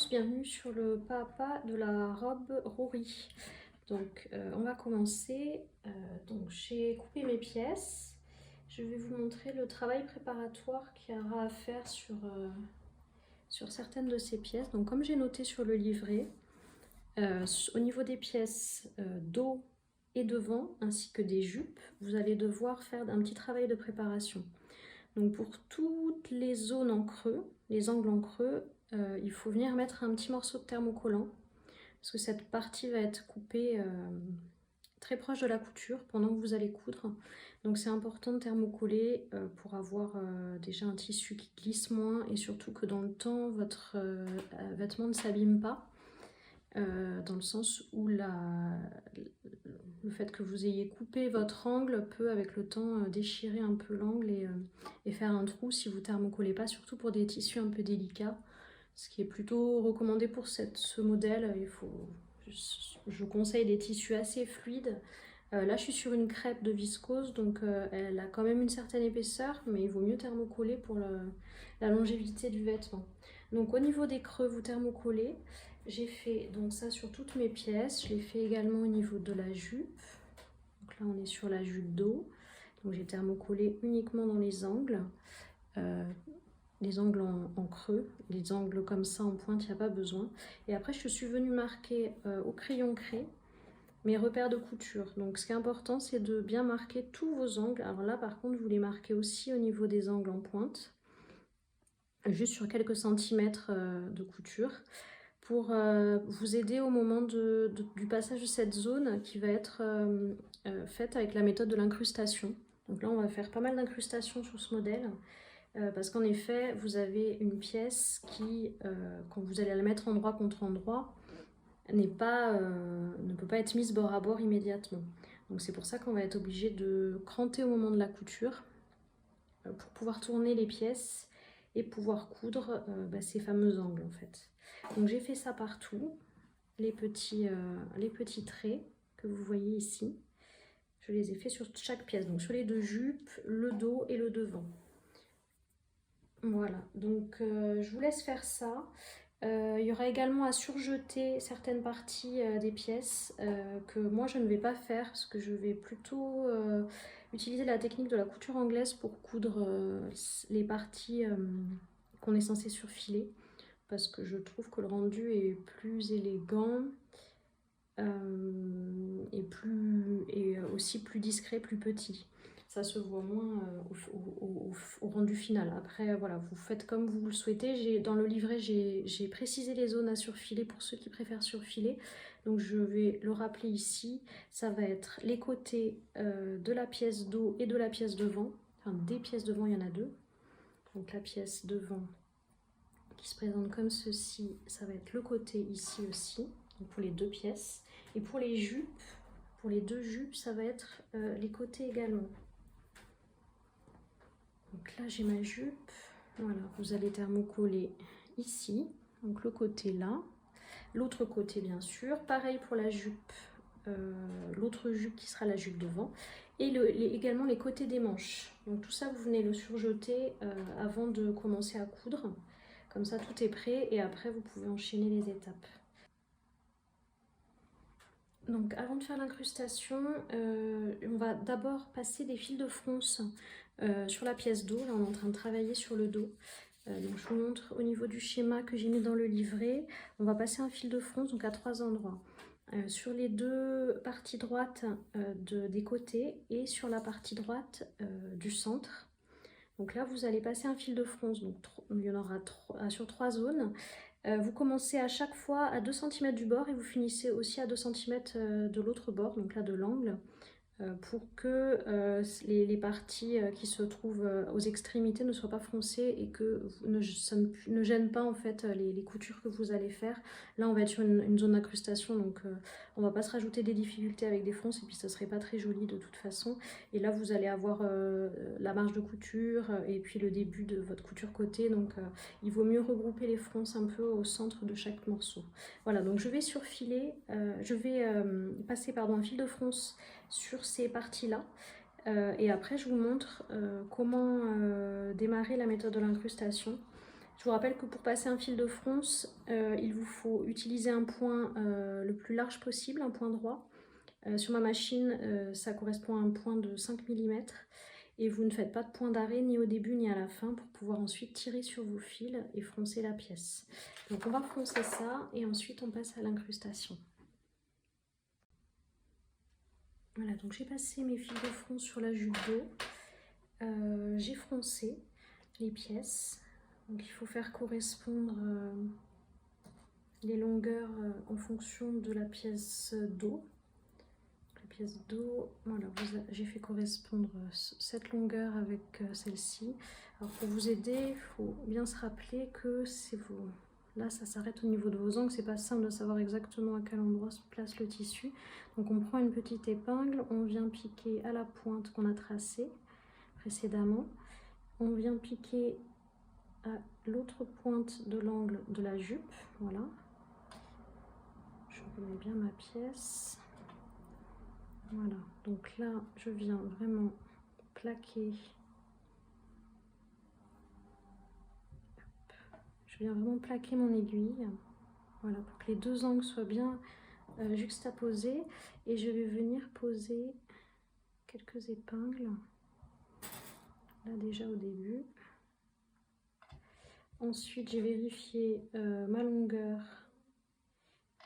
tous, bienvenue sur le pas à pas de la robe Rory. Donc on va commencer. Donc j'ai coupé mes pièces. Je vais vous montrer le travail préparatoire qu'il y aura à faire sur certaines de ces pièces. Donc comme j'ai noté sur le livret, au niveau des pièces dos et devant, ainsi que des jupes, vous allez devoir faire un petit travail de préparation. Donc pour toutes les zones en creux, les angles en creux, il faut venir mettre un petit morceau de thermocollant parce que cette partie va être coupée très proche de la couture pendant que vous allez coudre. Donc c'est important de thermocoller pour avoir déjà un tissu qui glisse moins et surtout que dans le temps votre vêtement ne s'abîme pas. Dans le sens où le fait que vous ayez coupé votre angle peut avec le temps déchirer un peu l'angle et faire un trou si vous thermocollez pas, surtout pour des tissus un peu délicats, ce qui est plutôt recommandé pour ce modèle. Je conseille des tissus assez fluides. Là je suis sur une crêpe de viscose, donc elle a quand même une certaine épaisseur, mais il vaut mieux thermocoller pour la longévité du vêtement. Donc au niveau des creux, vous thermocollez. J'ai fait donc ça sur toutes mes pièces. Je l'ai fait également au niveau de la jupe. Donc là on est sur la jupe dos. Donc j'ai thermocollé uniquement dans les angles en creux. Les angles comme ça en pointe, il n'y a pas besoin. Et après je suis venue marquer au crayon craie mes repères de couture. Donc ce qui est important, c'est de bien marquer tous vos angles. Alors là par contre vous les marquez aussi au niveau des angles en pointe, juste sur quelques centimètres de couture, pour vous aider au moment du passage de cette zone qui va être faite avec la méthode de l'incrustation. Donc là on va faire pas mal d'incrustations sur ce modèle parce qu'en effet vous avez une pièce qui, quand vous allez la mettre endroit contre endroit, ne peut pas être mise bord à bord immédiatement. Donc c'est pour ça qu'on va être obligé de cranter au moment de la couture pour pouvoir tourner les pièces et pouvoir coudre ces fameux angles en fait. Donc j'ai fait ça partout, les petits traits que vous voyez ici, je les ai fait sur chaque pièce, donc sur les deux jupes, le dos et le devant. Voilà, donc je vous laisse faire ça. Il y aura également à surjeter certaines parties des pièces que moi je ne vais pas faire parce que je vais plutôt utiliser la technique de la couture anglaise pour coudre les parties qu'on est censé surfiler, parce que je trouve que le rendu est plus élégant et aussi plus discret, plus petit. Ça se voit moins au rendu final. Après, voilà, vous faites comme vous le souhaitez. Dans le livret, j'ai précisé les zones à surfiler pour ceux qui préfèrent surfiler. Donc, je vais le rappeler ici. Ça va être les côtés de la pièce dos et de la pièce devant. Enfin, des pièces devant, il y en a deux. Donc, la pièce devant qui se présente comme ceci, ça va être le côté ici aussi, donc pour les deux pièces. Et pour les jupes, pour les deux jupes, ça va être les côtés également. Donc là j'ai ma jupe, voilà, vous allez thermocoller ici, donc le côté là, l'autre côté bien sûr, pareil pour la jupe, l'autre jupe qui sera la jupe devant, et également les côtés des manches. Donc tout ça vous venez le surjeter avant de commencer à coudre, comme ça tout est prêt et après vous pouvez enchaîner les étapes. Donc avant de faire l'incrustation, on va d'abord passer des fils de fronce sur la pièce dos. Là on est en train de travailler sur le dos. Donc je vous montre au niveau du schéma que j'ai mis dans le livret. On va passer un fil de fronce donc à 3 endroits. Sur les deux parties droites des côtés et sur la partie droite du centre. Donc là vous allez passer un fil de fronce, donc il y en aura sur 3 zones. Vous commencez à chaque fois à 2 cm du bord et vous finissez aussi à 2 cm de l'autre bord, donc là de l'angle, pour que les parties qui se trouvent aux extrémités ne soient pas froncées et que ça ne gêne pas en fait les coutures que vous allez faire. Là on va être sur une zone d'incrustation, donc on va pas se rajouter des difficultés avec des fronces et puis ça serait pas très joli de toute façon. Et là vous allez avoir la marge de couture et puis le début de votre couture côté, donc il vaut mieux regrouper les fronces un peu au centre de chaque morceau. Voilà, donc je vais surfiler, passer un fil de fronce sur ces parties-là. Et après, je vous montre comment démarrer la méthode de l'incrustation. Je vous rappelle que pour passer un fil de fronce, il vous faut utiliser un point le plus large possible, un point droit. Sur ma machine, ça correspond à un point de 5 mm. Et vous ne faites pas de point d'arrêt ni au début ni à la fin pour pouvoir ensuite tirer sur vos fils et froncer la pièce. Donc on va froncer ça et ensuite on passe à l'incrustation. Voilà, donc j'ai passé mes fils de fronce sur la jupe dos. J'ai froncé les pièces. Donc il faut faire correspondre les longueurs en fonction de la pièce dos. Pièce dos, voilà, j'ai fait correspondre cette longueur avec celle-ci. Alors pour vous aider, il faut bien se rappeler que c'est vous. Là, ça s'arrête au niveau de vos angles. C'est pas simple de savoir exactement à quel endroit se place le tissu. Donc on prend une petite épingle, on vient piquer à la pointe qu'on a tracée précédemment. On vient piquer à l'autre pointe de l'angle de la jupe. Voilà. Je remets bien ma pièce. Voilà, donc là, je viens vraiment plaquer. Je viens vraiment plaquer mon aiguille. Voilà, pour que les deux angles soient bien juxtaposés. Et je vais venir poser quelques épingles. Là déjà au début. Ensuite, j'ai vérifié ma longueur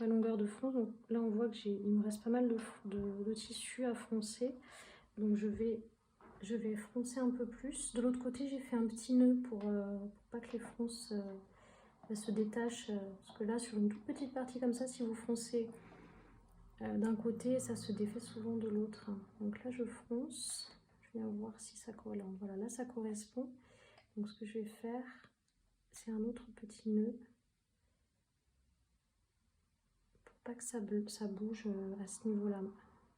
de fronce. Donc là, on voit que il me reste pas mal de tissu à froncer. Donc je vais froncer un peu plus. De l'autre côté, j'ai fait un petit nœud pour pas que les fronces se détachent. Parce que là, sur une toute petite partie comme ça, si vous froncez d'un côté, ça se défait souvent de l'autre. Donc là, je fronce. Je viens voir si ça correspond. Voilà, là, ça correspond. Donc ce que je vais faire, c'est un autre petit nœud. Pour pas que ça bouge à ce niveau-là,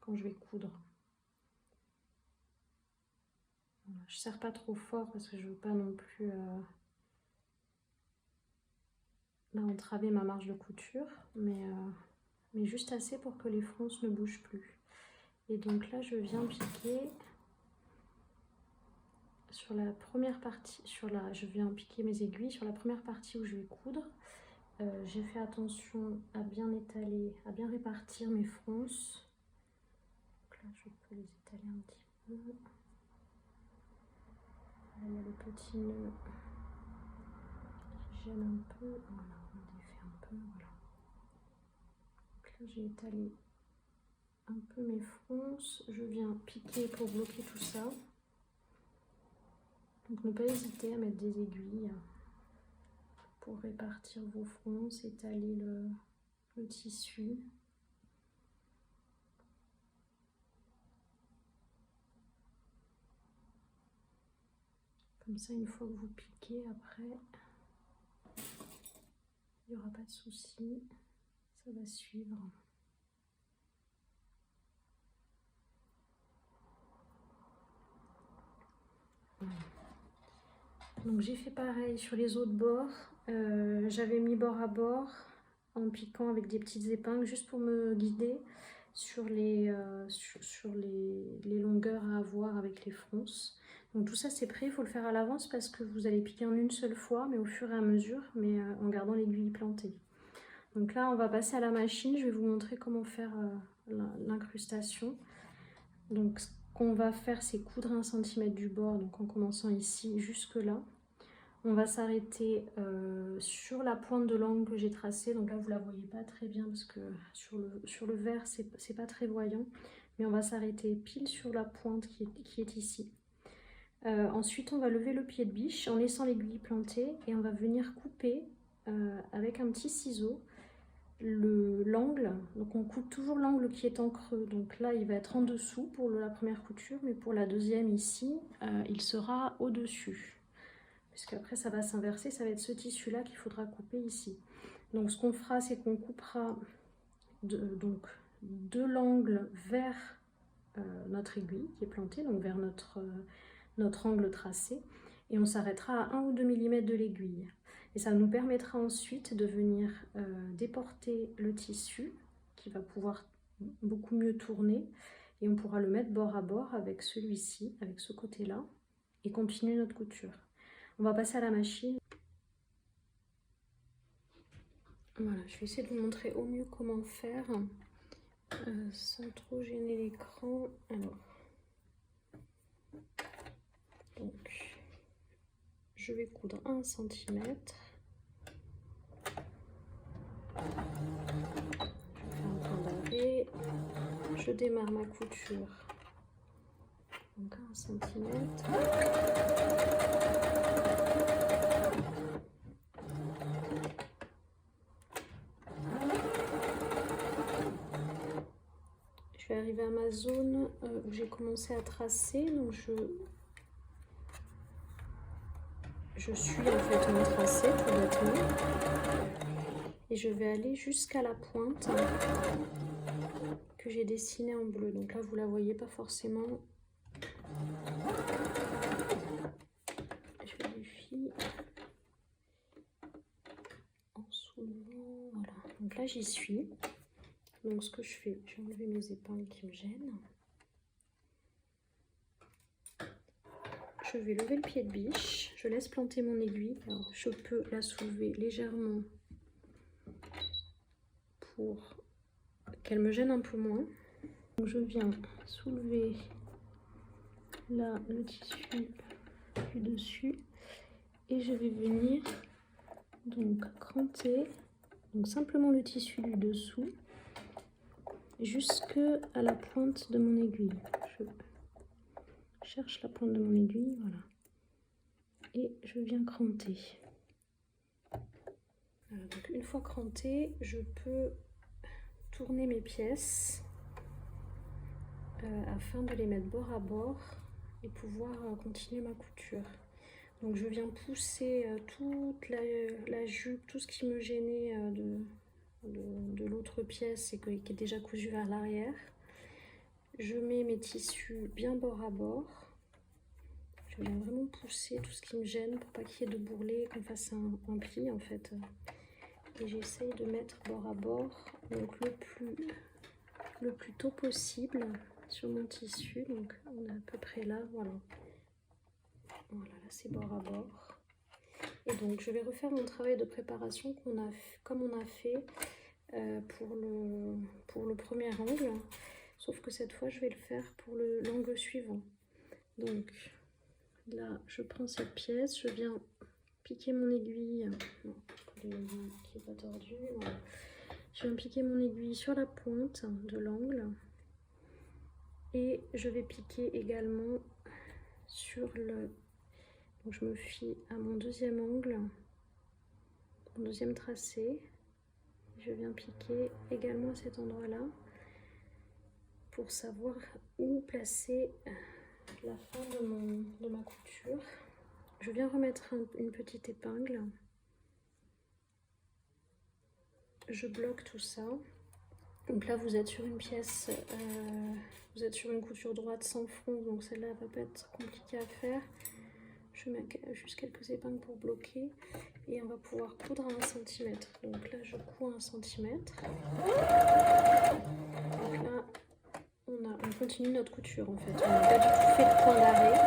quand je vais coudre. Voilà, je ne serre pas trop fort parce que je ne veux pas non plus là entraver ma marge de couture, mais juste assez pour que les fronces ne bougent plus. Et donc là, je viens piquer sur la première partie, je viens piquer mes aiguilles sur la première partie où je vais coudre. J'ai fait attention à bien étaler, à bien répartir mes fronces. Donc là, je peux les étaler un petit peu. Là, il y a le petit nœud qui gêne un peu. Voilà, on défait un peu. Voilà. Donc là, j'ai étalé un peu mes fronces. Je viens piquer pour bloquer tout ça. Donc ne pas hésiter à mettre des aiguilles pour répartir vos fronces, étaler le tissu. Comme ça, une fois que vous piquez, après, il n'y aura pas de souci, ça va suivre. Voilà. Donc j'ai fait pareil sur les autres bords. J'avais mis bord à bord en piquant avec des petites épingles juste pour me guider sur les longueurs à avoir avec les fronces. Donc tout ça c'est prêt, il faut le faire à l'avance parce que vous allez piquer en une seule fois, mais au fur et à mesure, mais en gardant l'aiguille plantée. Donc là on va passer à la machine, je vais vous montrer comment faire l'incrustation. Donc ce qu'on va faire c'est coudre 1 cm du bord, donc en commençant ici jusque là. On va s'arrêter sur la pointe de l'angle que j'ai tracée. Donc là, vous ne la voyez pas très bien parce que sur le vert, c'est pas très voyant. Mais on va s'arrêter pile sur la pointe qui est ici. Ensuite, on va lever le pied de biche en laissant l'aiguille plantée. Et on va venir couper avec un petit ciseau l'angle. Donc on coupe toujours l'angle qui est en creux. Donc là, il va être en dessous pour la première couture. Mais pour la deuxième ici, il sera au-dessus. Puisqu'après ça va s'inverser, ça va être ce tissu là qu'il faudra couper ici. Donc ce qu'on fera, c'est qu'on coupera de l'angle vers notre aiguille qui est plantée, donc vers notre angle tracé, et on s'arrêtera à 1 ou 2 mm de l'aiguille. Et ça nous permettra ensuite de venir déporter le tissu qui va pouvoir beaucoup mieux tourner, et on pourra le mettre bord à bord avec celui-ci, avec ce côté là, et continuer notre couture. On va passer à la machine. Voilà, je vais essayer de vous montrer au mieux comment faire sans trop gêner l'écran. Alors, donc, je vais coudre 1 cm. Je démarre ma couture, donc 1 cm. Je vais arriver à ma zone où j'ai commencé à tracer, donc je suis en fait mon tracé tout bêtement et je vais aller jusqu'à la pointe que j'ai dessinée en bleu. Donc là vous la voyez pas forcément. Je vérifie en soulevant, voilà. Donc là j'y suis. Donc ce que je fais, je vais enlever mes épingles qui me gênent. Je vais lever le pied de biche, je laisse planter mon aiguille. Alors je peux la soulever légèrement pour qu'elle me gêne un peu moins. Donc je viens soulever là le tissu du dessus et je vais venir donc cranter donc simplement le tissu du dessous jusque à la pointe de mon aiguille. Je cherche la pointe de mon aiguille, voilà, et je viens cranter. Voilà, donc une fois cranté, je peux tourner mes pièces afin de les mettre bord à bord et pouvoir continuer ma couture. Donc je viens pousser toute la jupe, tout ce qui me gênait de l'autre pièce et qui est déjà cousu vers l'arrière. Je mets mes tissus bien bord à bord. Je viens vraiment pousser tout ce qui me gêne pour pas qu'il y ait de bourrelet, qu'on fasse un pli en fait. Et j'essaye de mettre bord à bord, donc le plus tôt possible sur mon tissu. Donc on est à peu près là, voilà. Voilà, là c'est bord à bord. Et donc je vais refaire mon travail de préparation comme on a fait pour le premier angle. Sauf que cette fois je vais le faire pour l'angle suivant. Donc là je prends cette pièce, je viens piquer mon aiguille. Non, l'aiguille qui n'est pas tordue. Voilà. Je viens piquer mon aiguille sur la pointe de l'angle. Et je vais piquer également sur le... Donc je me fie à mon deuxième angle, mon deuxième tracé. Je viens piquer également à cet endroit-là pour savoir où placer la fin de ma couture. Je viens remettre une petite épingle. Je bloque tout ça. Donc là vous êtes sur une pièce, vous êtes sur une couture droite sans fond, donc celle-là va pas être compliquée à faire. Je mets juste quelques épingles pour bloquer et on va pouvoir coudre à 1 cm. Donc là je couds à 1 cm. Donc là on continue notre couture en fait. On n'a pas du tout fait de point d'arrêt.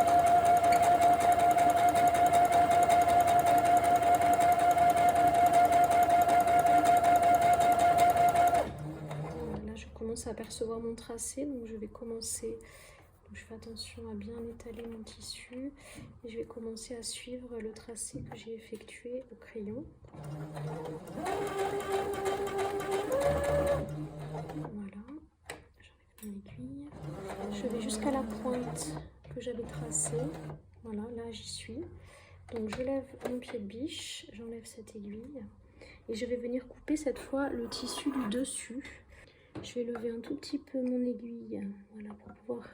À apercevoir mon tracé, donc je vais commencer, donc je fais attention à bien étaler mon tissu et je vais commencer à suivre le tracé que j'ai effectué au crayon. Voilà, j'enlève mon aiguille, je vais jusqu'à la pointe que j'avais tracée. Voilà, là j'y suis. Donc je lève mon pied de biche, j'enlève cette aiguille et je vais venir couper cette fois le tissu du dessus. Je vais lever un tout petit peu mon aiguille, voilà, pour pouvoir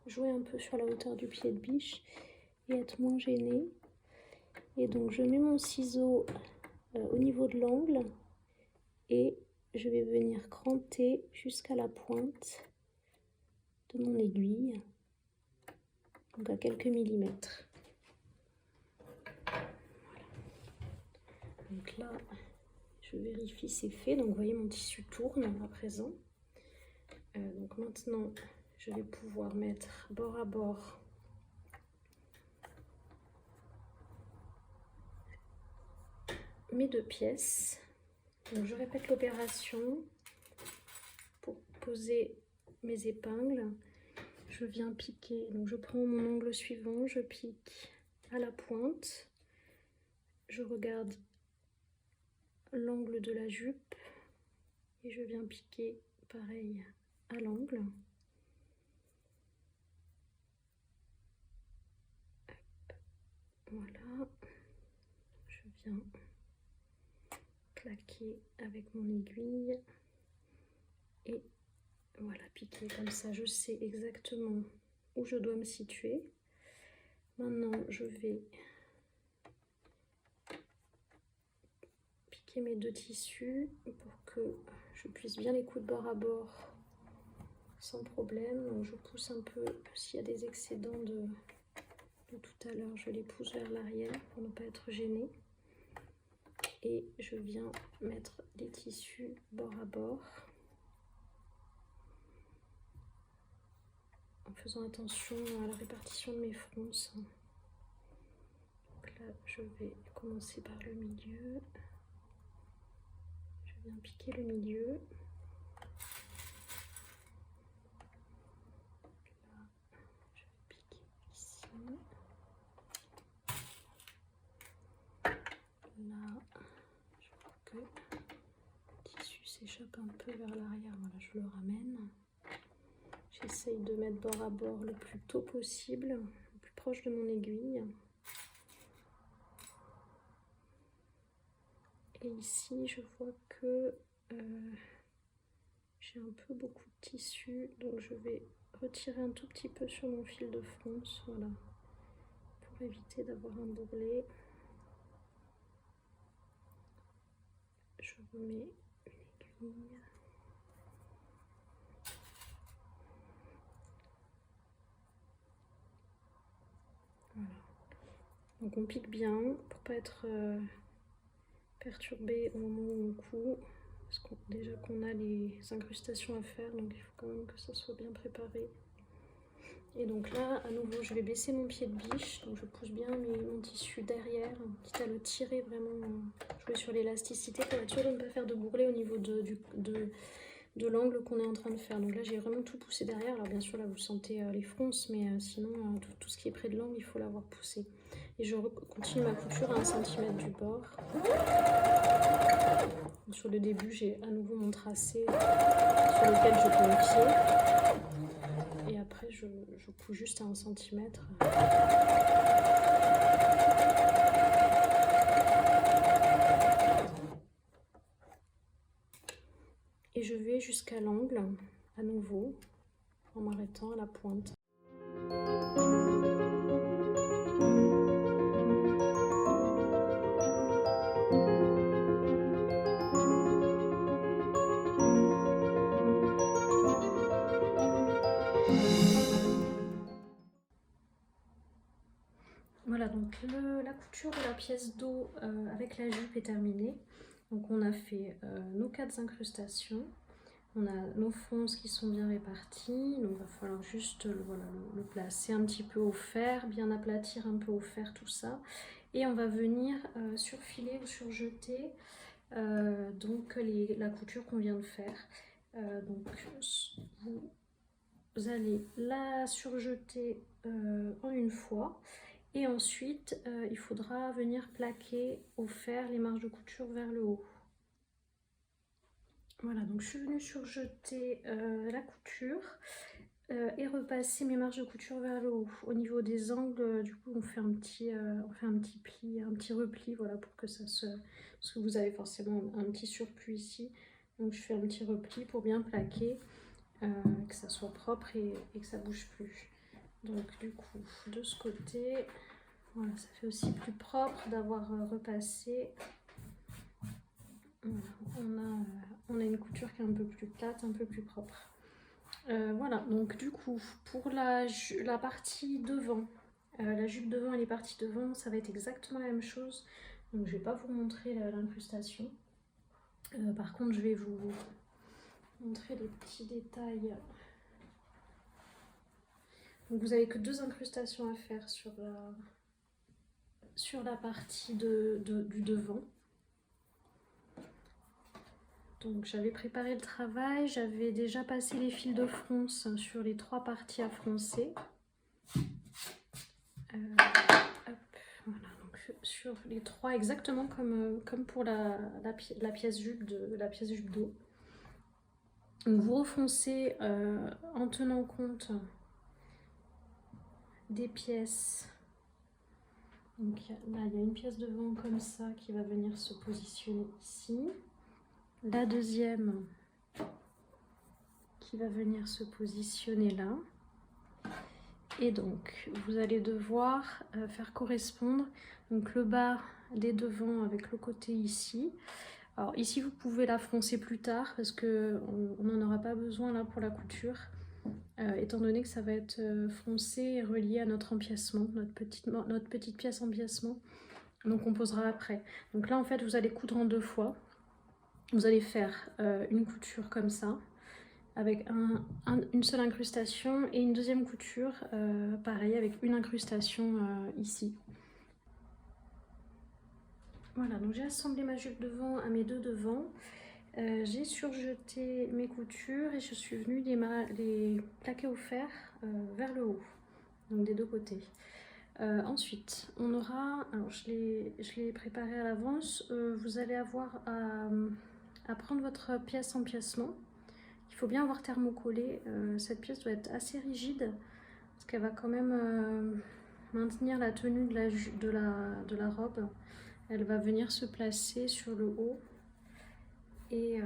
jouer un peu sur la hauteur du pied de biche et être moins gênée. Et donc je mets mon ciseau au niveau de l'angle et je vais venir cranter jusqu'à la pointe de mon aiguille, donc à quelques millimètres. Voilà. Donc là, je vérifie c'est fait. Donc vous voyez mon tissu tourne à présent. Donc maintenant je vais pouvoir mettre bord à bord mes deux pièces. Donc je répète l'opération pour poser mes épingles. Je viens piquer, donc je prends mon angle suivant, je pique à la pointe, je regarde l'angle de la jupe et je viens piquer pareil à l'angle. Voilà, je viens plaquer avec mon aiguille et voilà, piquer comme ça, je sais exactement où je dois me situer. Maintenant, je vais piquer mes deux tissus pour que je puisse bien les coudre bord à bord sans problème. Donc, je pousse un peu, s'il y a des excédents de tout à l'heure, je les pousse vers l'arrière pour ne pas être gênée. Et je viens mettre les tissus bord à bord, en faisant attention à la répartition de mes fronces. Donc là, je vais commencer par le milieu. Je viens piquer le milieu. Là, je vais piquer ici. Là, je vois que le tissu s'échappe un peu vers l'arrière. Voilà, je le ramène. J'essaye de mettre bord à bord le plus tôt possible, le plus proche de mon aiguille. Et ici, je vois que j'ai un peu beaucoup de tissu, donc je vais retirer un tout petit peu sur mon fil de fronce, voilà, pour éviter d'avoir un bourrelet. Je remets une aiguille. Voilà. Donc on pique bien pour pas être perturbé au moment où on coud, parce que déjà qu'on a les incrustations à faire, donc il faut quand même que ça soit bien préparé. Et donc là, à nouveau, je vais baisser mon pied de biche, donc je pousse bien mon tissu derrière, quitte à le tirer vraiment, jouer sur l'élasticité pour être sûr de ne pas faire de bourrelet au niveau de l'angle qu'on est en train de faire. Donc là, j'ai vraiment tout poussé derrière. Alors bien sûr, là, vous sentez les fronces, mais sinon, tout ce qui est près de l'angle, il faut l'avoir poussé. Et je continue ma couture à 1 cm du bord. Sur le début, j'ai à nouveau mon tracé sur lequel je prends le pied. Et après, je couds juste à 1 cm. Et je vais jusqu'à l'angle, à nouveau, en m'arrêtant à la pointe. Voilà, donc la couture de la pièce dos avec la jupe est terminée. Donc on a fait nos 4 incrustations. On a nos fronces qui sont bien réparties, donc il va falloir juste voilà, le placer un petit peu au fer, bien aplatir un peu au fer tout ça. Et on va venir surfiler ou surjeter donc la couture qu'on vient de faire. Donc vous allez la surjeter en une fois. Et ensuite, il faudra venir plaquer au fer les marges de couture vers le haut. Voilà, donc je suis venue surjeter la couture et repasser mes marges de couture vers le haut. Au niveau des angles, du coup, on fait un petit pli, un petit repli, voilà, pour que ça se... Parce que vous avez forcément un petit surplus ici. Donc je fais un petit repli pour bien plaquer, que ça soit propre et que ça bouge plus. Donc du coup, de ce côté, voilà, ça fait aussi plus propre d'avoir repassé. Voilà, on a une couture qui est un peu plus plate, un peu plus propre. Voilà, donc du coup, pour la partie devant, la jupe devant et les parties devant, ça va être exactement la même chose. Donc je vais pas vous montrer l'incrustation. Par contre, je vais vous montrer les petits détails. Donc vous avez que 2 incrustations à faire sur la partie du devant. Donc j'avais préparé le travail, j'avais déjà passé les fils de fronce sur les 3 parties à froncer. Hop, voilà, donc sur les 3 exactement comme pour la pièce jupe d'eau. Donc vous refoncez en tenant compte des pièces. Donc là il y a une pièce devant comme ça qui va venir se positionner ici. La deuxième qui va venir se positionner là. Et donc vous allez devoir faire correspondre donc le bas des devants avec le côté ici. Alors ici vous pouvez la froncer plus tard parce que on n'en aura pas besoin là pour la couture, étant donné que ça va être froncé et relié à notre empiècement, notre petite pièce empiècement. Donc on posera après. Donc là en fait vous allez coudre en 2 fois. Vous allez faire une couture comme ça, avec une seule incrustation, et une deuxième couture, pareil, avec une incrustation ici. Voilà, donc j'ai assemblé ma jupe devant à mes 2 devants. J'ai surjeté mes coutures et je suis venue les plaquer au fer vers le haut, donc des 2 côtés. Ensuite, on aura, alors je l'ai préparé à l'avance, vous allez avoir à prendre votre pièce empiècement. Il faut bien avoir thermocollé, cette pièce doit être assez rigide parce qu'elle va quand même maintenir la tenue de la robe. Elle va venir se placer sur le haut et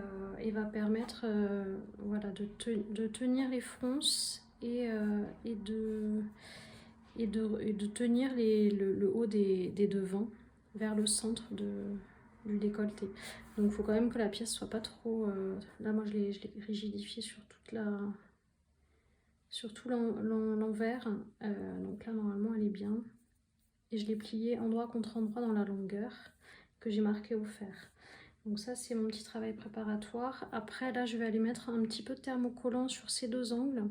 va permettre voilà, de tenir les fronces et de tenir le haut des devants vers le centre du décolleté. Donc il faut quand même que la pièce soit pas trop... là moi je l'ai rigidifiée sur tout l'envers. Donc là normalement elle est bien. Et je l'ai pliée endroit contre endroit dans la longueur que j'ai marqué au fer. Donc ça c'est mon petit travail préparatoire. Après là je vais aller mettre un petit peu de thermocollant sur ces 2 angles.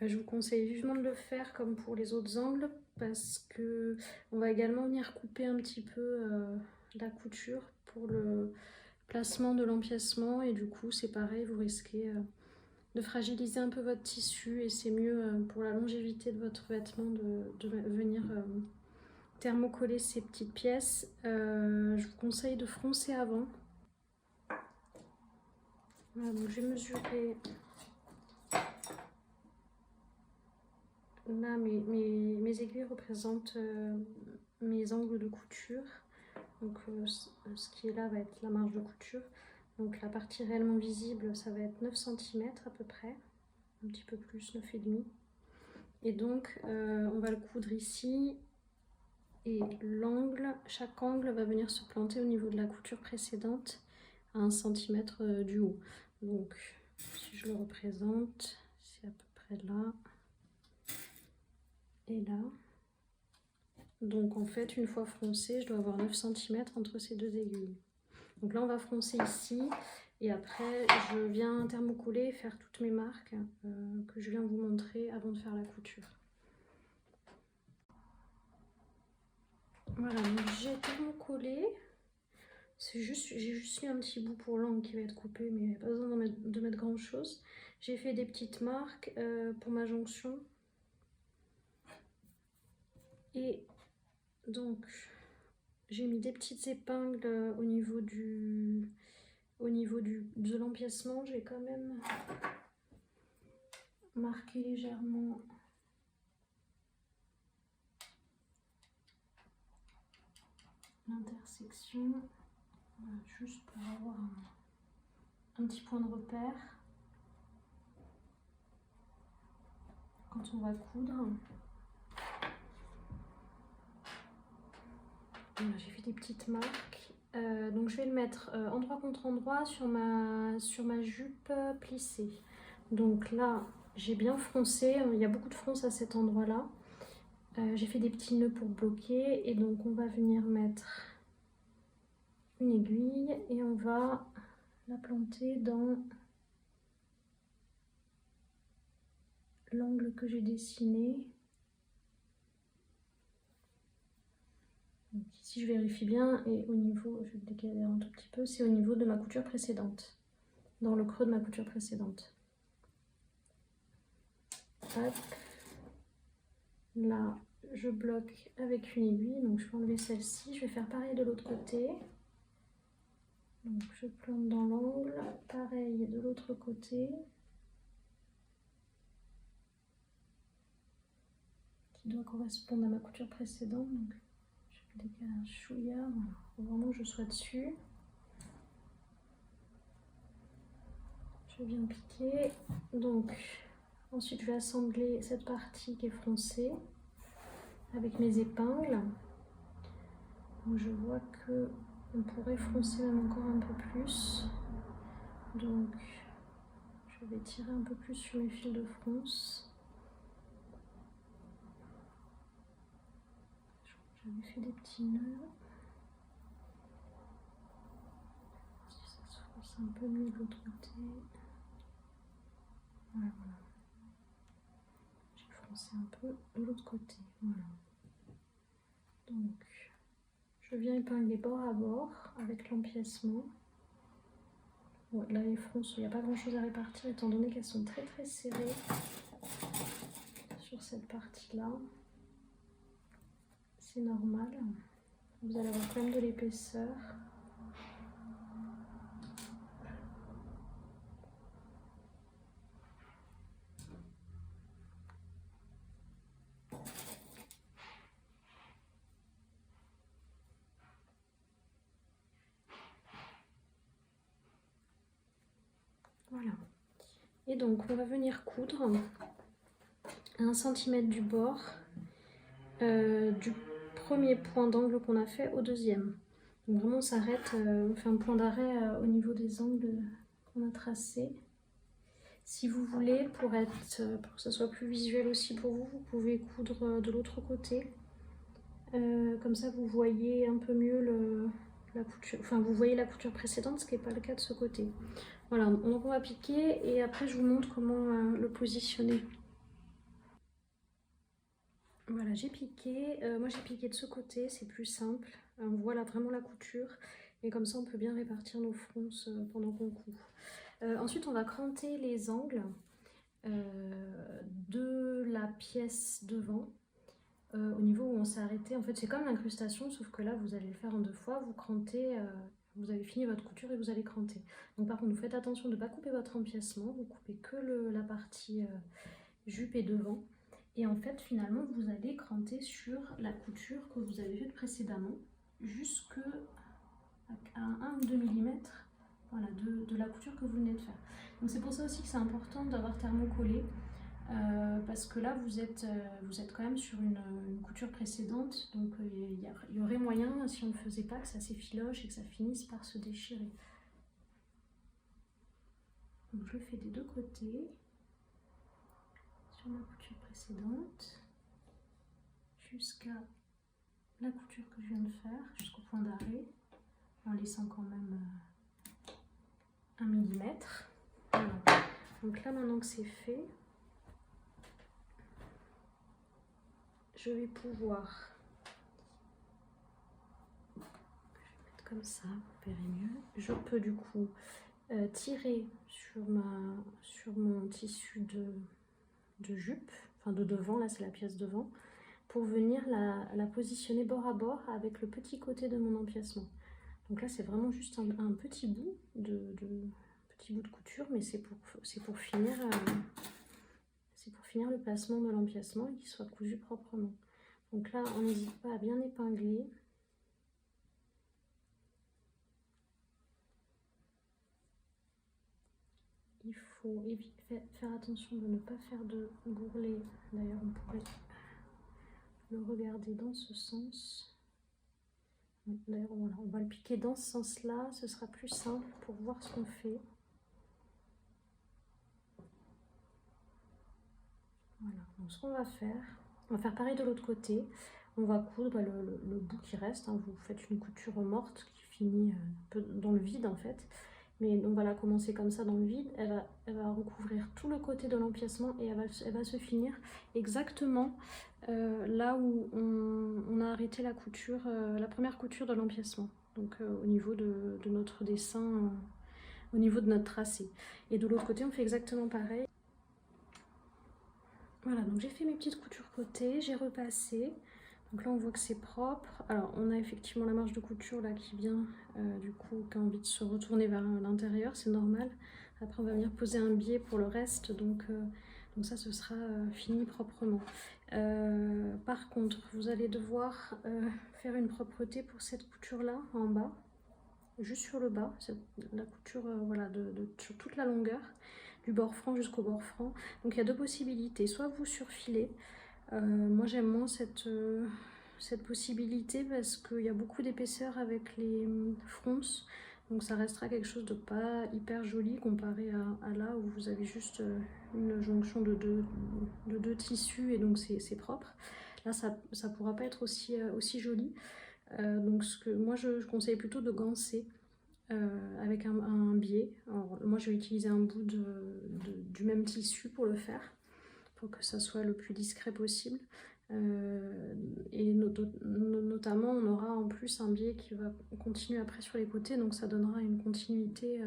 Je vous conseille vivement de le faire comme pour les autres angles parce que on va également venir couper un petit peu la couture pour le placement de l'empiècement, et du coup c'est pareil, vous risquez de fragiliser un peu votre tissu, et c'est mieux pour la longévité de votre vêtement de venir thermocoller ces petites pièces. Je vous conseille de froncer avant. Voilà, donc j'ai mesuré là, mes aiguilles représentent mes angles de couture. Donc ce qui est là va être la marge de couture. Donc la partie réellement visible, ça va être 9 cm à peu près, un petit peu plus, 9,5. Et donc on va le coudre ici, et chaque angle va venir se planter au niveau de la couture précédente à 1 cm du haut. Donc si je le représente, c'est à peu près là et là. Donc en fait, une fois froncé, je dois avoir 9 cm entre ces 2 aiguilles. Donc là on va froncer ici, et après je viens thermocoller et faire toutes mes marques que je viens vous montrer avant de faire la couture. Voilà, donc j'ai thermocollé. J'ai juste mis un petit bout pour l'angle qui va être coupé, mais pas besoin de mettre grand chose. J'ai fait des petites marques pour ma jonction. Et donc j'ai mis des petites épingles au niveau de l'empiècement. J'ai quand même marqué légèrement l'intersection, juste pour avoir un petit point de repère quand on va coudre. Voilà, j'ai fait des petites marques. Donc je vais le mettre endroit contre endroit sur ma jupe plissée. Donc là j'ai bien froncé, il y a beaucoup de fronce à cet endroit là. J'ai fait des petits nœuds pour bloquer, et donc on va venir mettre une aiguille et on va la planter dans l'angle que j'ai dessiné. Donc ici je vérifie bien, et au niveau, je vais le décaler un tout petit peu, c'est au niveau de ma couture précédente. dans le creux de ma couture précédente. Hop. Là, je bloque avec une aiguille, donc je vais enlever celle-ci. Je vais faire pareil de l'autre côté. Donc je plante dans l'angle, pareil de l'autre côté. Qui doit correspondre à ma couture précédente. Donc je décale un chouïa, voilà. Faut vraiment que je sois dessus. Je viens piquer. Donc ensuite je vais assembler cette partie qui est froncée avec mes épingles. Donc je vois que on pourrait froncer même encore un peu plus. Donc je vais tirer un peu plus sur mes fils de fronce. J'avais fait des petits nœuds. Si ça se fronce un peu mieux de l'autre côté. Voilà. J'ai froncé un peu de l'autre côté. Voilà. Donc je viens épingler bord à bord avec l'empiècement. Bon, là les fronces, il n'y a pas grand chose à répartir étant donné qu'elles sont très serrées sur cette partie là. C'est normal, vous allez avoir quand même de l'épaisseur. Voilà. Et donc on va venir coudre à 1 cm du bord du premier point d'angle qu'on a fait au deuxième. Donc vraiment on s'arrête, on fait un point d'arrêt au niveau des angles qu'on a tracés. Si vous voulez, pour que ce soit plus visuel aussi pour vous, vous pouvez coudre de l'autre côté. Comme ça vous voyez un peu mieux la couture, enfin vous voyez la couture précédente, ce qui n'est pas le cas de ce côté. Voilà, donc on va piquer et après je vous montre comment le positionner. Voilà, j'ai piqué. Moi j'ai piqué de ce côté, c'est plus simple. On voit là vraiment la couture et comme ça on peut bien répartir nos fronces pendant qu'on coud. Ensuite on va cranter les angles de la pièce devant. Au niveau où on s'est arrêté, en fait c'est comme l'incrustation, sauf que là vous allez le faire en 2 fois, vous crantez, vous avez fini votre couture et vous allez cranter. Donc par contre vous faites attention de ne pas couper votre empiècement, vous coupez que la partie jupe et devant. Et en fait finalement vous allez cranter sur la couture que vous avez faite précédemment, jusqu'à 1 ou 2 mm, voilà, de la couture que vous venez de faire. Donc c'est pour ça aussi que c'est important d'avoir thermocollé. Parce que là vous êtes quand même sur une couture précédente, donc il y aurait moyen, si on ne faisait pas, que ça s'effiloche et que ça finisse par se déchirer. Donc je le fais des deux côtés, sur ma couture précédente, jusqu'à la couture que je viens de faire, jusqu'au point d'arrêt, en laissant quand même 1 mm. Voilà. Donc là maintenant que c'est fait, je vais pouvoir, je vais mettre comme ça, vous verrez mieux. Je peux du coup tirer sur mon tissu de jupe, enfin de devant, là c'est la pièce devant, pour venir la positionner bord à bord avec le petit côté de mon empiècement. Donc là c'est vraiment juste un petit bout de couture, mais c'est pour finir le placement de l'empiècement et qu'il soit cousu proprement. Donc là on n'hésite pas à bien épingler. Il faut faire attention de ne pas faire de bourrelet. D'ailleurs on pourrait le regarder dans ce sens. D'ailleurs voilà, on va le piquer dans ce sens là, ce sera plus simple pour voir ce qu'on fait. Voilà, donc ce qu'on va faire pareil de l'autre côté. On va coudre le bout qui reste, hein. Vous faites une couture morte qui finit un peu dans le vide en fait. Mais on va la commencer comme ça dans le vide, elle va recouvrir tout le côté de l'empiècement et elle va se finir exactement là où on a arrêté la couture, la première couture de l'empiècement. Donc au niveau de notre dessin au niveau de notre tracé. Et de l'autre côté, on fait exactement pareil. Voilà, donc j'ai fait mes petites coutures côté, j'ai repassé. Donc là, on voit que c'est propre. Alors, on a effectivement la marge de couture là qui vient, du coup, qui a envie de se retourner vers l'intérieur, c'est normal. Après, on va venir poser un biais pour le reste, donc ça, ce sera fini proprement. Par contre, vous allez devoir faire une propreté pour cette couture-là, en bas, juste sur le bas, la couture voilà, sur toute la longueur, du bord franc jusqu'au bord franc. Donc il y a deux possibilités, soit vous surfilez. Moi j'aime moins cette possibilité parce qu'il y a beaucoup d'épaisseur avec les fronces, donc ça restera quelque chose de pas hyper joli comparé à là où vous avez juste une jonction de deux tissus et donc c'est propre. Là ça pourra pas être aussi joli. Donc moi je conseille plutôt de ganser avec un biais. Alors, moi je vais utiliser un bout du même tissu pour le faire, pour que ça soit le plus discret possible. Et notamment on aura en plus un biais qui va continuer après sur les côtés, donc ça donnera une continuité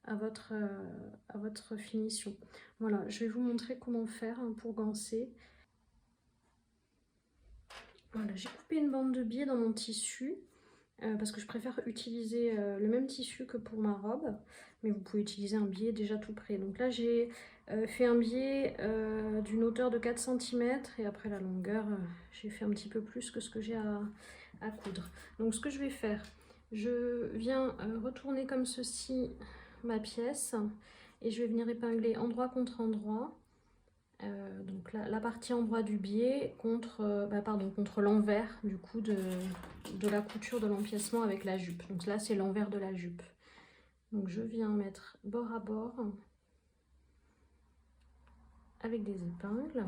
à votre finition. Voilà, je vais vous montrer comment faire pour ganser. Voilà, j'ai coupé une bande de biais dans mon tissu. Parce que je préfère utiliser le même tissu que pour ma robe, mais vous pouvez utiliser un biais déjà tout prêt. Donc là j'ai fait un biais d'une hauteur de 4 cm et après la longueur j'ai fait un petit peu plus que ce que j'ai à coudre. Donc ce que je vais faire, je viens retourner comme ceci ma pièce et je vais venir épingler endroit contre endroit. Donc la partie endroit du biais contre l'envers du coup de la couture de l'empiècement avec la jupe. Donc là c'est l'envers de la jupe. Donc je viens mettre bord à bord avec des épingles.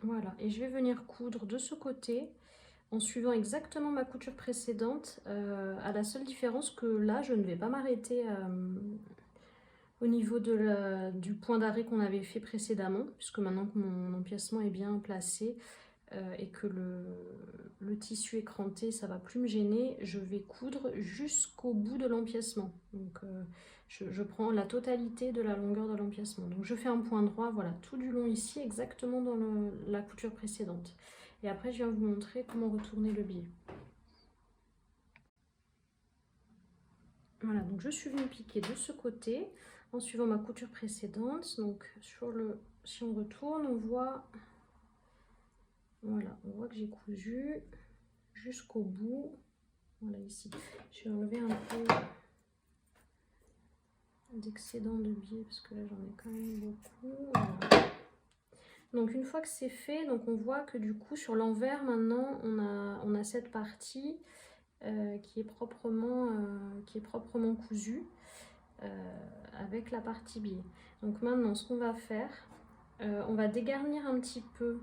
Voilà, et je vais venir coudre de ce côté en suivant exactement ma couture précédente, à la seule différence que là je ne vais pas m'arrêter au niveau du point d'arrêt qu'on avait fait précédemment, puisque maintenant que mon empiècement est bien placé et que le tissu est cranté, ça va plus me gêner, je vais coudre jusqu'au bout de l'empiècement. Donc je prends la totalité de la longueur de l'empiècement. Donc je fais un point droit, voilà, tout du long ici, exactement dans la couture précédente. Et après je viens vous montrer comment retourner le biais. Voilà, donc je suis venue piquer de ce côté en suivant ma couture précédente. Donc si on retourne, on voit, voilà, on voit que j'ai cousu jusqu'au bout. Voilà, ici. Je vais enlever un peu d'excédent de biais parce que là j'en ai quand même beaucoup. Voilà. Donc une fois que c'est fait, donc on voit que du coup sur l'envers maintenant on a cette partie qui est proprement cousue avec la partie biais. Donc maintenant ce qu'on va faire, on va dégarnir un petit peu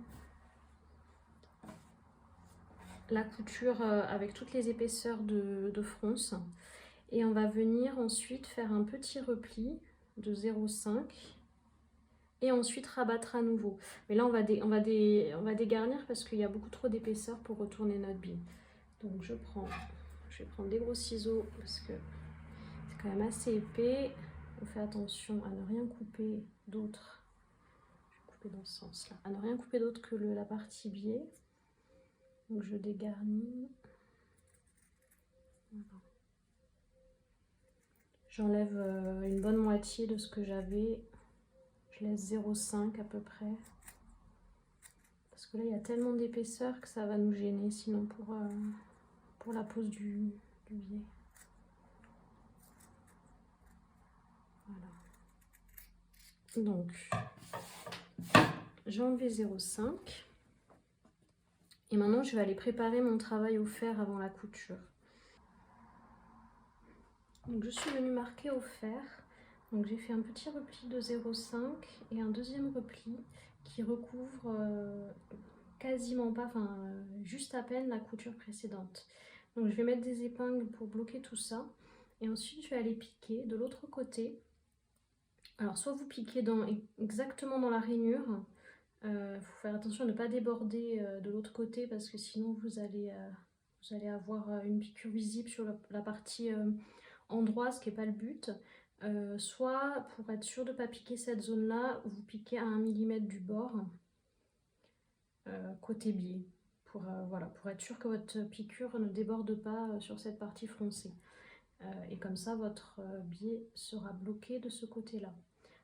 la couture avec toutes les épaisseurs de fronce. Et on va venir ensuite faire un petit repli de 0,5 et ensuite rabattre à nouveau. Mais là on va dégarnir parce qu'il y a beaucoup trop d'épaisseur pour retourner notre biais. Donc je vais prendre des gros ciseaux parce que c'est quand même assez épais. On fait attention à ne rien couper d'autre. Je vais couper dans ce sens là. À ne rien couper d'autre que la partie biais. Donc je dégarnis. Voilà. J'enlève une bonne moitié de ce que j'avais. Je laisse 0,5 à peu près. Parce que là, il y a tellement d'épaisseur que ça va nous gêner sinon pour la pose du biais. Voilà. Donc, j'ai enlevé 0,5. Et maintenant, je vais aller préparer mon travail au fer avant la couture. Donc, je suis venue marquer au fer. Donc, j'ai fait un petit repli de 0,5 et un deuxième repli qui recouvre quasiment pas, enfin juste à peine la couture précédente. Donc je vais mettre des épingles pour bloquer tout ça. Et ensuite je vais aller piquer de l'autre côté. Alors soit vous piquez exactement dans la rainure. Faut faire attention à ne pas déborder de l'autre côté parce que sinon vous allez avoir une piqûre visible sur la partie endroit, ce qui n'est pas le but. Soit pour être sûr de ne pas piquer cette zone là, vous piquez à 1 mm du bord côté biais voilà, pour être sûr que votre piqûre ne déborde pas sur cette partie froncée. Et comme ça votre biais sera bloqué de ce côté là.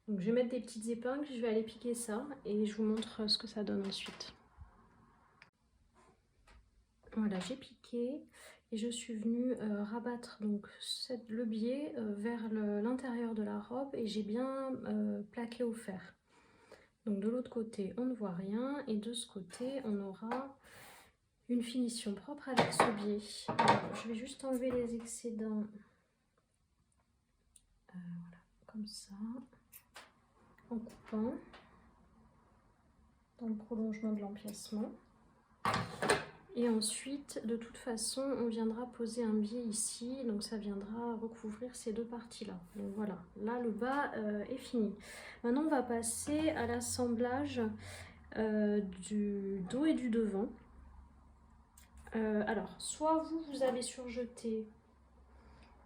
Donc je vais mettre des petites épingles, je vais aller piquer ça et je vous montre ce que ça donne ensuite. Voilà, j'ai piqué et je suis venue rabattre donc le biais vers l'intérieur de la robe et j'ai bien plaqué au fer. Donc de l'autre côté on ne voit rien et de ce côté on aura une finition propre avec ce biais. Alors, je vais juste enlever les excédents, voilà, comme ça, en coupant dans le prolongement de l'empiècement. Et ensuite, de toute façon, on viendra poser un biais ici, donc ça viendra recouvrir ces deux parties-là. Donc voilà, là le bas est fini. Maintenant, on va passer à l'assemblage du dos et du devant. Alors, soit vous allez surjeter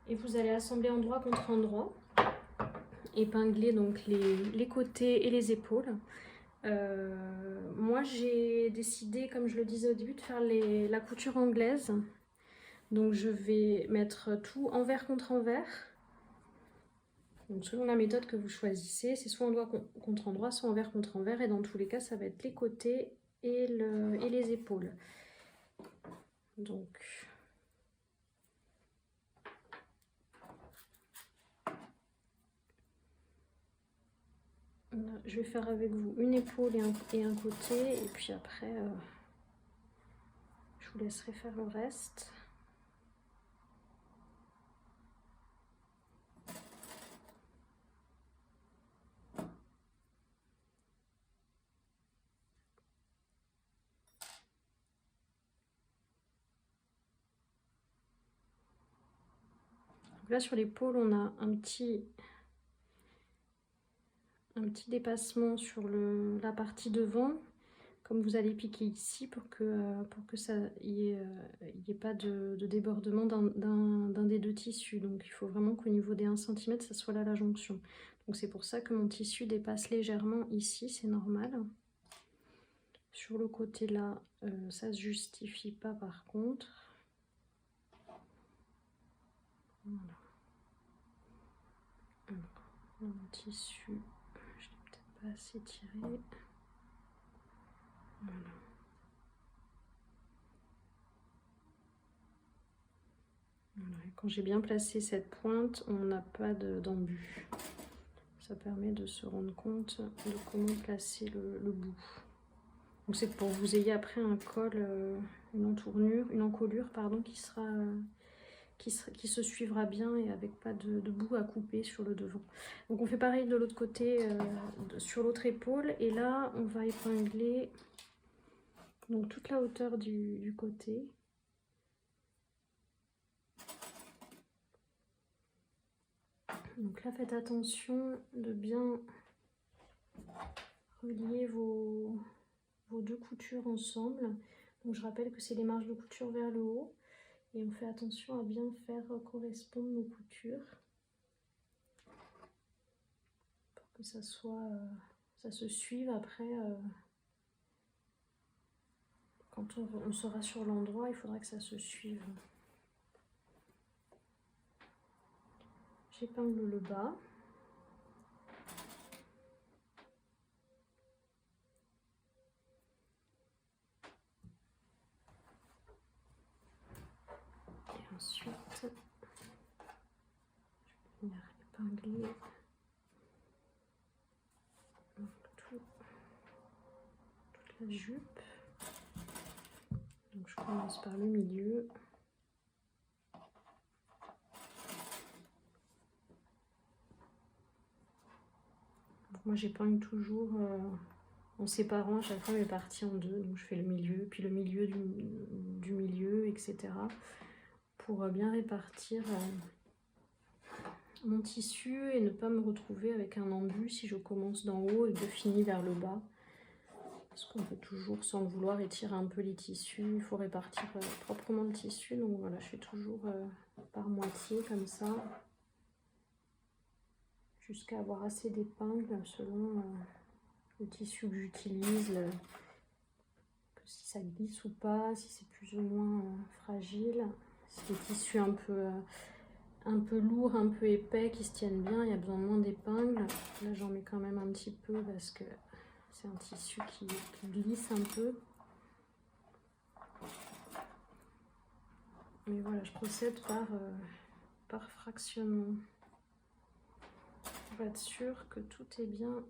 et vous allez assembler endroit contre endroit, épingler donc les côtés et les épaules. Moi j'ai décidé, comme je le disais au début, de faire la couture anglaise. Donc je vais mettre tout envers contre envers. Donc selon la méthode que vous choisissez, c'est soit endroit contre endroit, soit envers contre envers. Et dans tous les cas, ça va être les côtés et les épaules. Donc je vais faire avec vous une épaule et un côté. Et puis après, je vous laisserai faire le reste. Donc là sur l'épaule, on a un petit dépassement sur la partie devant, comme vous allez piquer ici pour que ça y ait pas de débordement d'un des deux tissus. Donc il faut vraiment qu'au niveau des 1 cm, ça soit là la jonction. Donc c'est pour ça que mon tissu dépasse légèrement ici, c'est normal. Sur le côté là, ça se justifie pas par contre. Voilà. Alors, mon tissu, je l'ai peut-être pas assez tiré. Voilà. Voilà. Et quand j'ai bien placé cette pointe, on n'a pas d'embut. Ça permet de se rendre compte de comment placer le bout. Donc c'est pour que vous ayez après un col, une encolure pardon, qui se suivra bien et avec pas de bout à couper sur le devant. Donc on fait pareil de l'autre côté, sur l'autre épaule, et là on va épingler donc toute la hauteur du côté. Donc là faites attention de bien relier vos deux coutures ensemble. Donc je rappelle que c'est les marges de couture vers le haut. Et on fait attention à bien faire correspondre nos coutures pour que ça se suive après. Quand on sera sur l'endroit, il faudra que ça se suive. J'épingle le bas. Et ensuite, je vais venir épingler toute la jupe. Donc je commence par le milieu. Donc moi j'épingle toujours en séparant à chaque fois mes parties en deux. Donc je fais le milieu, puis le milieu du milieu, etc. Pour bien répartir mon tissu et ne pas me retrouver avec un embu si je commence d'en haut et que je finis vers le bas. Parce qu'on peut toujours, sans le vouloir, étirer un peu les tissus. Il faut répartir proprement le tissu. Donc voilà, je fais toujours par moitié comme ça. Jusqu'à avoir assez d'épingles selon le tissu que j'utilise. Si ça glisse ou pas, si c'est plus ou moins fragile. Si les tissus un peu lourds, un peu épais, qui se tiennent bien, il y a besoin de moins d'épingles. Là j'en mets quand même un petit peu parce que c'est un tissu qui glisse un peu. Mais voilà, je procède par fractionnement. Pour être sûr que tout est bien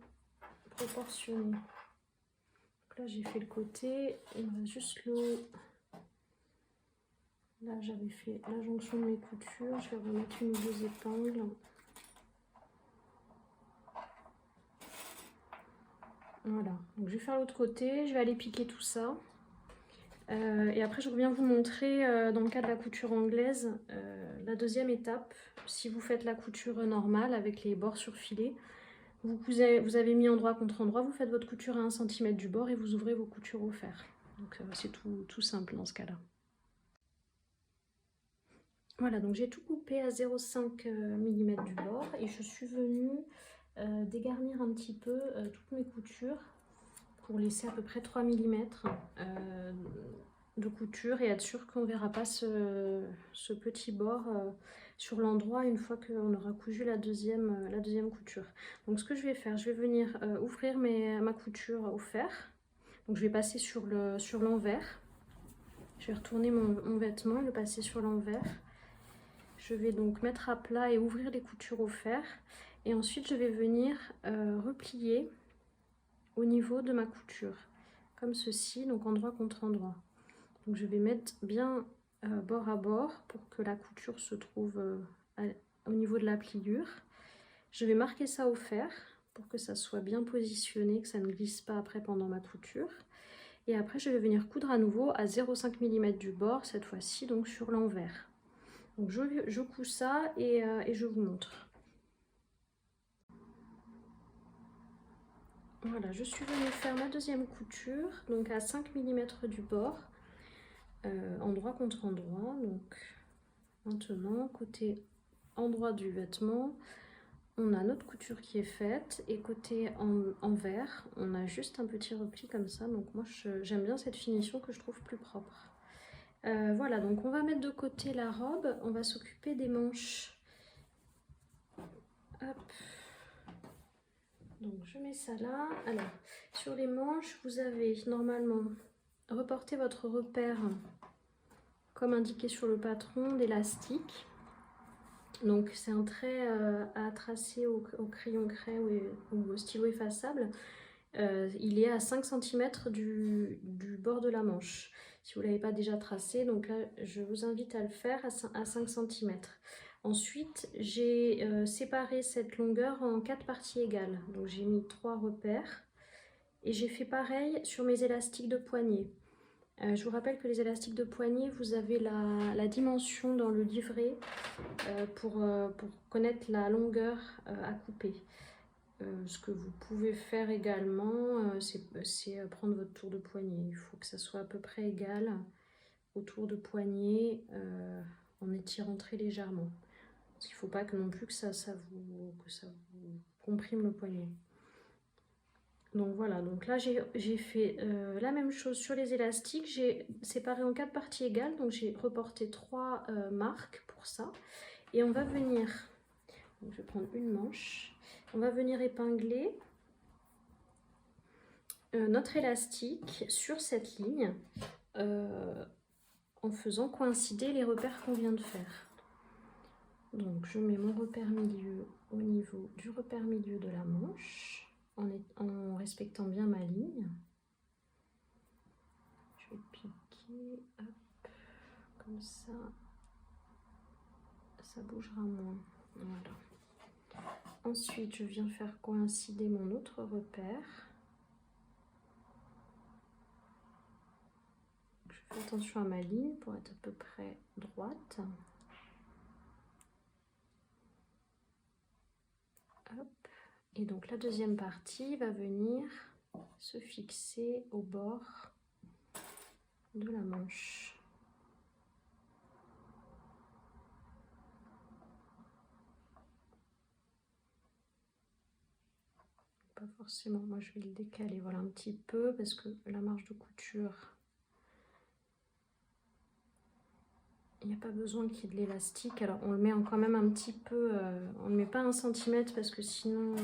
proportionné. Donc là j'ai fait le côté, il me reste juste le haut. Là j'avais fait la jonction de mes coutures, je vais remettre une ou deux épingles. Voilà, donc je vais faire l'autre côté, je vais aller piquer tout ça. Et après je reviens vous montrer dans le cas de la couture anglaise la deuxième étape. Si vous faites la couture normale avec les bords surfilés, vous avez mis endroit contre endroit, vous faites votre couture à 1 cm du bord et vous ouvrez vos coutures au fer. Donc c'est tout simple dans ce cas-là. Voilà, donc j'ai tout coupé à 0,5 mm du bord et je suis venue dégarnir un petit peu toutes mes coutures pour laisser à peu près 3 mm de couture et être sûr qu'on ne verra pas ce petit bord sur l'endroit une fois qu'on aura cousu la deuxième couture. Donc ce que je vais faire, je vais venir ouvrir ma couture au fer. Donc je vais passer sur l'envers. Je vais retourner mon vêtement et le passer sur l'envers. Je vais donc mettre à plat et ouvrir les coutures au fer. Et ensuite je vais venir replier au niveau de ma couture. Comme ceci, donc endroit contre endroit. Donc je vais mettre bien bord à bord pour que la couture se trouve au niveau de la pliure. Je vais marquer ça au fer pour que ça soit bien positionné, que ça ne glisse pas après pendant ma couture. Et après je vais venir coudre à nouveau à 0,5 mm du bord, cette fois-ci donc sur l'envers. Donc je couds ça et je vous montre. Voilà, je suis venue faire ma deuxième couture, donc à 5 mm du bord. Endroit contre endroit. Donc maintenant côté endroit du vêtement on a notre couture qui est faite et côté envers on a juste un petit repli comme ça. Donc moi j'aime bien cette finition que je trouve plus propre. Voilà, donc on va mettre de côté la robe, on va s'occuper des manches. Hop. Donc je mets ça là. Alors sur les manches vous avez normalement reporté votre repère comme indiqué sur le patron d'élastique. Donc c'est un trait à tracer au crayon craie ou au stylo effaçable. Il est à 5 cm du bord de la manche. Si vous ne l'avez pas déjà tracé, donc là je vous invite à le faire à 5 cm. Ensuite j'ai séparé cette longueur en 4 parties égales. Donc j'ai mis 3 repères et j'ai fait pareil sur mes élastiques de poignet. Je vous rappelle que les élastiques de poignet, vous avez la dimension dans le livret pour connaître la longueur à couper. Ce que vous pouvez faire également, c'est prendre votre tour de poignet. Il faut que ça soit à peu près égal au tour de poignet en étirant très légèrement. Parce qu'il ne faut pas non plus que ça vous comprime le poignet. Donc voilà, donc là j'ai fait la même chose sur les élastiques, j'ai séparé en 4 parties égales, donc j'ai reporté 3 marques pour ça. Et on va venir, donc je vais prendre une manche, on va venir épingler notre élastique sur cette ligne en faisant coïncider les repères qu'on vient de faire. Donc je mets mon repère milieu au niveau du repère milieu de la manche. En respectant bien ma ligne. Je vais piquer, hop, comme ça bougera moins. Voilà. Ensuite, je viens faire coïncider mon autre repère Attention à ma ligne pour être à peu près droite. Hop. Et donc la deuxième partie va venir se fixer au bord de la manche. Pas forcément, moi je vais le décaler, voilà, un petit peu, parce que la marge de couture, il n'y a pas besoin qu'il y ait de l'élastique. Alors on le met quand même un petit peu, on ne met pas 1 centimètre parce que sinon,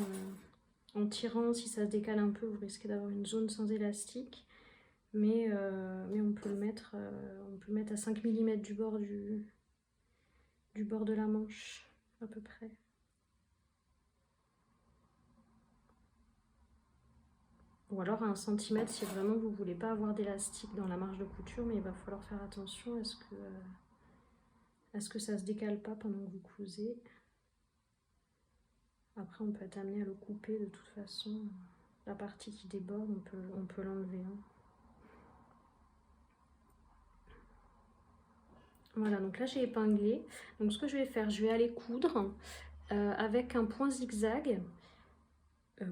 en tirant, si ça se décale un peu, vous risquez d'avoir une zone sans élastique. Mais on peut le mettre à 5 mm du bord de la manche, à peu près. Ou alors à 1 centimètre si vraiment vous ne voulez pas avoir d'élastique dans la marge de couture, mais il va falloir faire attention à ce que ça ne se décale pas pendant que vous cousez. Après on peut être amené à le couper de toute façon. La partie qui déborde, on peut l'enlever. Hein. Voilà, donc là j'ai épinglé. Donc ce que je vais faire, je vais aller coudre avec un point zigzag.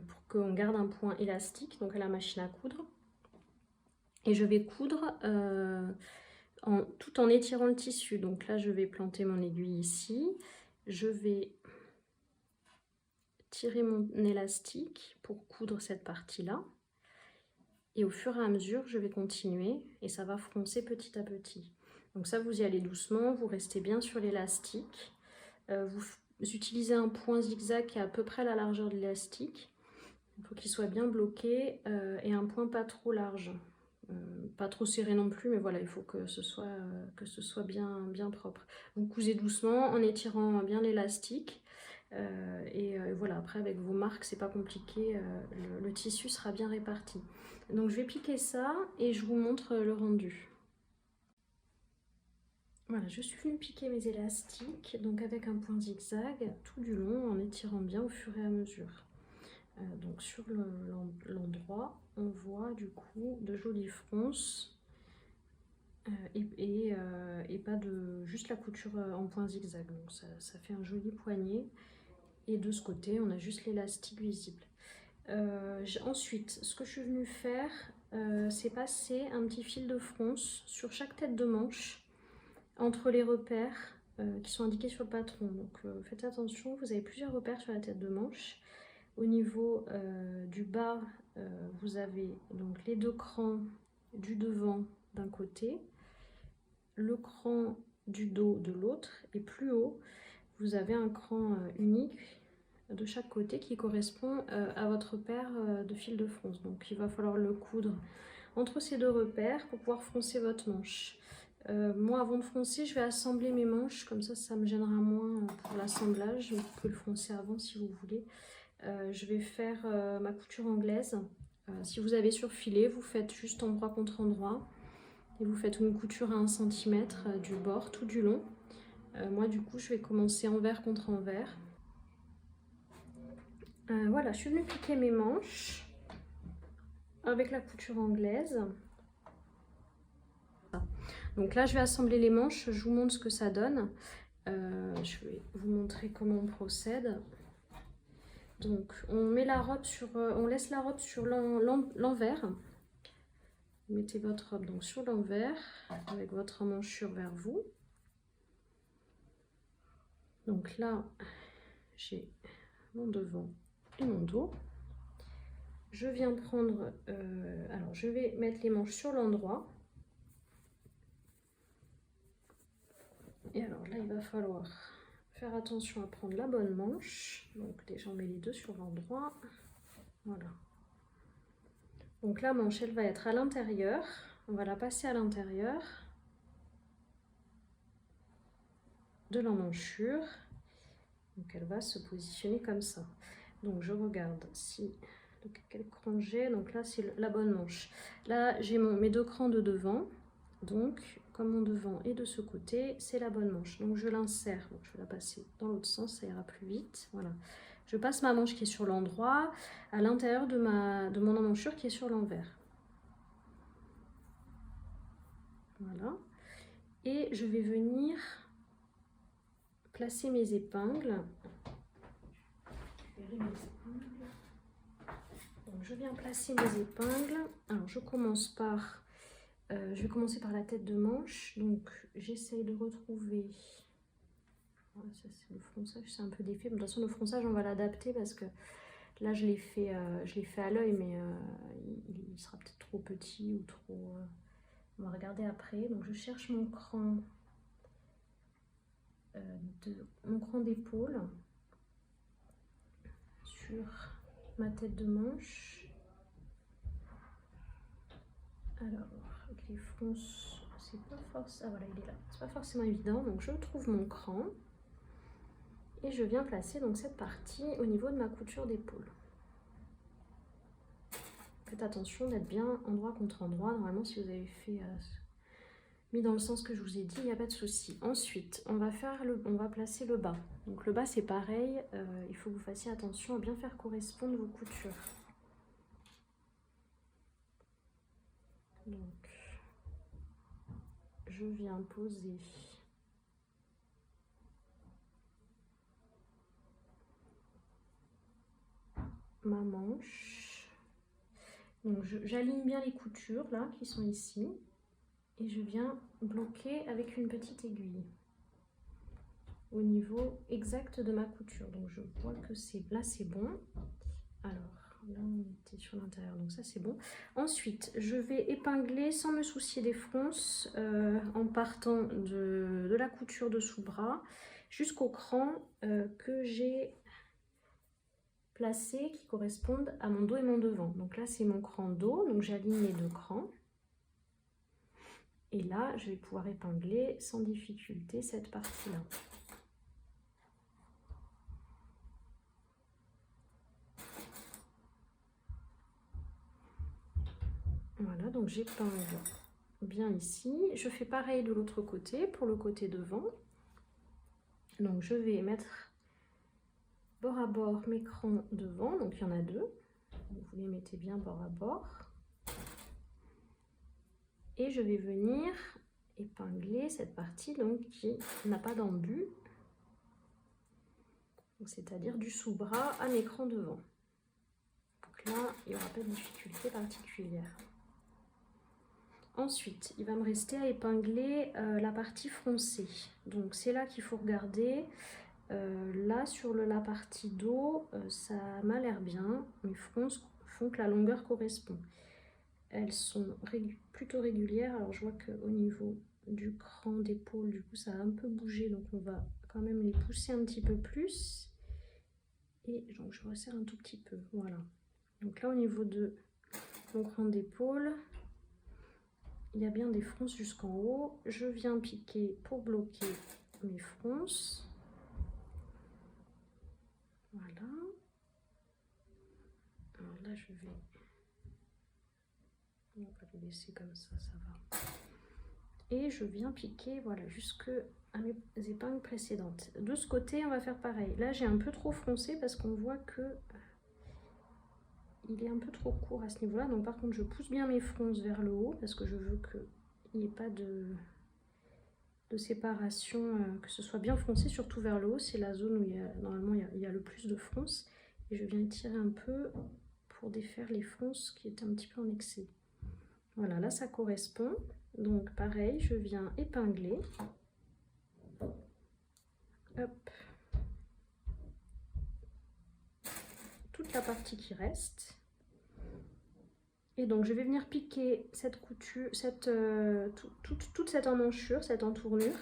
Pour qu'on garde un point élastique, donc à la machine à coudre. Et je vais coudre tout en étirant le tissu. Donc là, je vais planter mon aiguille ici. Je vais tirer mon élastique pour coudre cette partie-là. Et au fur et à mesure, je vais continuer et ça va froncer petit à petit. Donc ça, vous y allez doucement, vous restez bien sur l'élastique. Vous utilisez un point zigzag qui est à peu près la largeur de l'élastique. Il faut qu'il soit bien bloqué et un point pas trop large. Pas trop serré non plus, mais voilà, il faut que ce soit bien propre. Vous cousez doucement en étirant bien l'élastique. Et voilà, après avec vos marques, c'est pas compliqué, le tissu sera bien réparti. Donc je vais piquer ça et je vous montre le rendu. Voilà, je suis venue piquer mes élastiques, donc avec un point zigzag tout du long en étirant bien au fur et à mesure. Donc sur l'endroit, on voit du coup de jolies fronces et pas de juste la couture en point zigzag. Donc ça fait un joli poignet. Et de ce côté, on a juste l'élastique visible. Ensuite, ce que je suis venue faire, c'est passer un petit fil de fronce sur chaque tête de manche entre les repères qui sont indiqués sur le patron. Donc faites attention, vous avez plusieurs repères sur la tête de manche. Au niveau du bas, vous avez donc les 2 crans du devant d'un côté, le cran du dos de l'autre, et plus haut, vous avez un cran unique de chaque côté qui correspond à votre paire de fil de fronce. Donc il va falloir le coudre entre ces 2 repères pour pouvoir froncer votre manche. Moi, avant de froncer, je vais assembler mes manches, comme ça me gênera moins pour l'assemblage. Vous pouvez le froncer avant si vous voulez. Je vais faire ma couture anglaise. Si vous avez surfilé, vous faites juste endroit contre endroit et vous faites une couture à 1 cm du bord tout du long. Moi du coup je vais commencer envers contre envers. Voilà, je suis venue piquer mes manches avec la couture anglaise. Donc là je vais assembler les manches, je vous montre ce que ça donne. Je vais vous montrer comment on procède. Donc on met la robe on laisse la robe sur l'envers. Vous mettez votre robe donc sur l'envers avec votre emmanchure vers vous. Donc là j'ai mon devant et mon dos. Je viens prendre, alors je vais mettre les manches sur l'endroit. Et alors là il va falloir faire attention à prendre la bonne manche. Donc déjà on met les 2 sur l'endroit. Voilà. Donc la manche elle va être à l'intérieur. On va la passer à l'intérieur de l'emmanchure. Donc elle va se positionner comme ça. Donc je regarde si quel cran j'ai. Donc là c'est la bonne manche. Là j'ai mes 2 crans de devant. Donc comme mon devant est de ce côté, c'est la bonne manche. Donc je l'insère. Donc je vais la passer dans l'autre sens, ça ira plus vite. Voilà. Je passe ma manche qui est sur l'endroit à l'intérieur de mon emmanchure qui est sur l'envers. Voilà. Et je vais venir placer mes épingles. Donc, je viens placer mes épingles. Alors je commence par, je vais commencer par la tête de manche. Donc j'essaye de retrouver. Voilà, ça c'est le fronçage, c'est un peu défait. De toute façon le fronçage on va l'adapter parce que là je l'ai fait à l'œil, mais il sera peut-être trop petit ou trop. On va regarder après. Donc je cherche mon cran d'épaule sur ma tête de manche. Alors, avec les fronces, c'est pas forcément. Ah voilà, il est là. C'est pas forcément évident. Donc je trouve mon cran et je viens placer donc cette partie au niveau de ma couture d'épaule. Faites attention d'être bien endroit contre endroit. Normalement, si vous avez fait mis dans le sens que je vous ai dit, il n'y a pas de souci. Ensuite, on va placer le bas. Donc le bas, c'est pareil. Il faut que vous fassiez attention à bien faire correspondre vos coutures. Donc, je viens poser ma manche. Donc j'aligne bien les coutures là qui sont ici et je viens bloquer avec une petite aiguille au niveau exact de ma couture. Donc je vois que là c'est bon. Alors là on était sur l'intérieur, donc ça c'est bon. Ensuite je vais épingler sans me soucier des fronces en partant de la couture de sous-bras jusqu'au cran que j'ai placé qui correspondent à mon dos et mon devant. Donc là c'est mon cran dos, donc j'aligne les deux crans. Et là, je vais pouvoir épingler sans difficulté cette partie-là. Voilà, donc j'épingle bien ici. Je fais pareil de l'autre côté, pour le côté devant. Donc je vais mettre bord à bord mes crans devant, donc il y en a deux. Vous les mettez bien bord à bord. Et je vais venir épingler cette partie donc, qui n'a pas d'embut. C'est-à-dire du sous-bras à mes crans devant. Donc là, il n'y aura pas de difficulté particulière. Ensuite, il va me rester à épingler la partie froncée. Donc c'est là qu'il faut regarder. Là, sur la partie dos, ça m'a l'air bien. Mes fronces font que la longueur correspond. Elles sont plutôt régulières. Alors je vois qu'au niveau du cran d'épaule, du coup, ça a un peu bougé. Donc on va quand même les pousser un petit peu plus. Et donc je resserre un tout petit peu. Voilà. Donc là, au niveau de mon cran d'épaule, il y a bien des fronces jusqu'en haut. Je viens piquer pour bloquer mes fronces. Voilà. Alors là, je vais... On va pas le laisser comme ça, ça va. Et je viens piquer, voilà, jusque à mes épingles précédentes. De ce côté, on va faire pareil. Là, j'ai un peu trop froncé parce qu'on voit que il est un peu trop court à ce niveau-là. Donc par contre, je pousse bien mes fronces vers le haut parce que je veux qu'il n'y ait pas de séparation, que ce soit bien froncé, surtout vers le haut. C'est la zone où normalement il y a le plus de fronces. Et je viens tirer un peu pour défaire les fronces qui étaient un petit peu en excès. Voilà, là ça correspond. Donc pareil, je viens épingler. Hop. Toute la partie qui reste. Et donc je vais venir piquer cette couture, toute cette emmanchure, cette entournure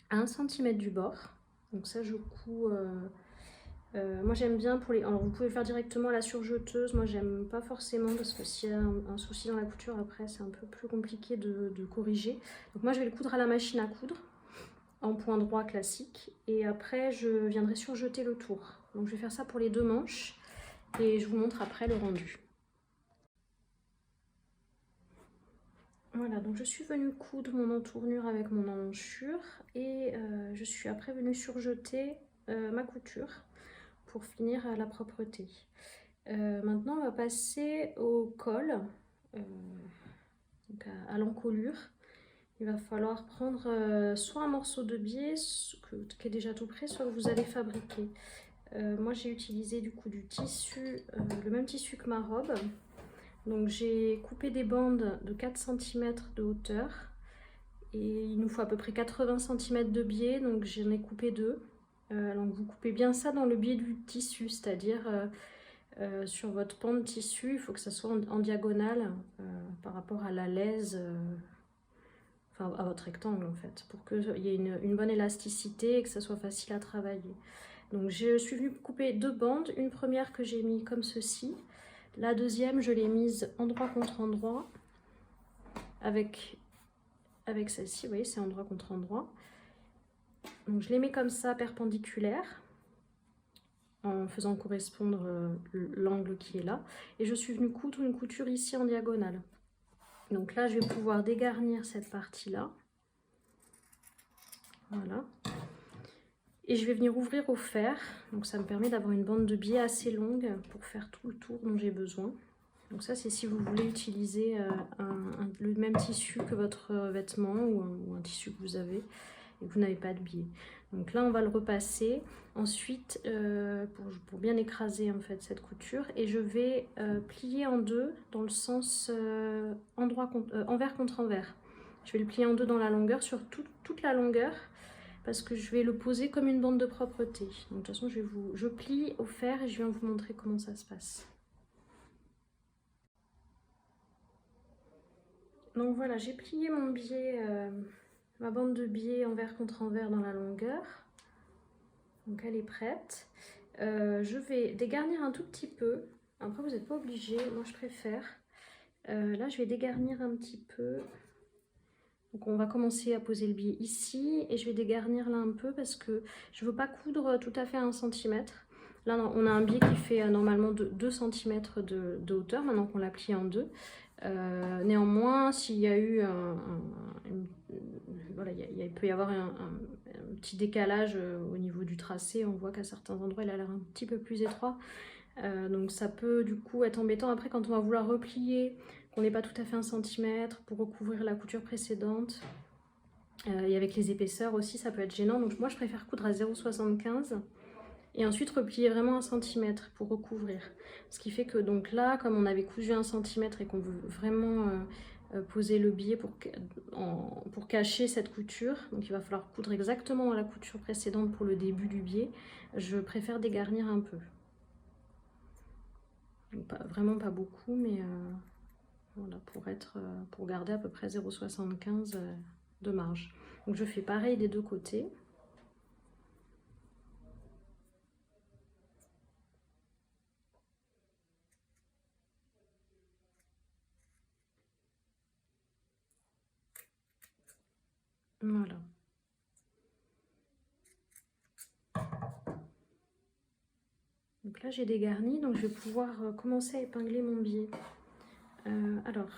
à 1 cm du bord. Donc ça je couds, moi j'aime bien pour les... Alors vous pouvez faire directement à la surjeteuse, moi j'aime pas forcément parce que s'il y a un souci dans la couture après c'est un peu plus compliqué de corriger. Donc moi je vais le coudre à la machine à coudre en point droit classique et après je viendrai surjeter le tour. Donc je vais faire ça pour les deux manches et je vous montre après le rendu. Voilà, donc je suis venue coudre mon entournure avec mon emmanchure et je suis après venue surjeter ma couture pour finir à la propreté. Maintenant on va passer au col, donc à l'encolure. il va falloir prendre soit un morceau de biais qui est déjà tout prêt, soit que vous allez fabriquer. Moi j'ai utilisé du coup du tissu, le même tissu que ma robe. Donc j'ai coupé des bandes de 4 cm de hauteur. Et il nous faut à peu près 80 cm de biais, donc j'en ai coupé 2. Donc vous coupez bien ça dans le biais du tissu, c'est-à-dire sur votre pan de tissu, il faut que ça soit en diagonale par rapport à la laise, enfin à votre rectangle en fait, pour qu'il y ait une bonne élasticité et que ça soit facile à travailler. Donc je suis venue couper 2 bandes, une première que j'ai mis comme ceci, la deuxième je l'ai mise endroit contre endroit avec celle-ci, vous voyez c'est endroit contre endroit. Donc je les mets comme ça perpendiculaires en faisant correspondre l'angle qui est là, et je suis venue coudre une couture ici en diagonale. Donc là je vais pouvoir dégarnir cette partie là, voilà, et je vais venir ouvrir au fer, donc ça me permet d'avoir une bande de biais assez longue pour faire tout le tour dont j'ai besoin. Donc ça c'est si vous voulez utiliser le même tissu que votre vêtement ou un tissu que vous avez et que vous n'avez pas de biais. Donc là on va le repasser ensuite pour bien écraser en fait cette couture, et je vais plier en deux dans le sens envers contre envers. Je vais le plier en deux dans la longueur, sur toute la longueur, parce que je vais le poser comme une bande de propreté. Donc de toute façon je plie au fer et je viens vous montrer comment ça se passe. Donc voilà, j'ai plié mon biais, ma bande de biais envers contre envers dans la longueur. Donc elle est prête. Je vais dégarnir un tout petit peu. Après vous n'êtes pas obligé, moi je préfère. Là je vais dégarnir un petit peu. Donc on va commencer à poser le biais ici et je vais dégarnir là un peu parce que je ne veux pas coudre tout à fait à 1 cm. Là on a un biais qui fait normalement 2 cm de hauteur maintenant qu'on l'a plié en deux. Néanmoins, s'il y a eu voilà, il peut y avoir un petit décalage au niveau du tracé. On voit qu'à certains endroits il a l'air un petit peu plus étroit, donc ça peut du coup être embêtant après quand on va vouloir replier, qu'on n'est pas tout à fait 1 cm pour recouvrir la couture précédente, et avec les épaisseurs aussi ça peut être gênant. Donc moi je préfère coudre à 0,75 et ensuite replier vraiment 1 cm pour recouvrir. Ce qui fait que donc là, comme on avait cousu 1 cm et qu'on veut vraiment poser le biais pour cacher cette couture, donc il va falloir coudre exactement dans la couture précédente pour le début du biais, je préfère dégarnir un peu. Donc, vraiment pas beaucoup, mais voilà, pour garder à peu près 0,75 de marge. Donc je fais pareil des deux côtés. Voilà. Donc là j'ai dégarni, donc je vais pouvoir commencer à épingler mon biais. Alors,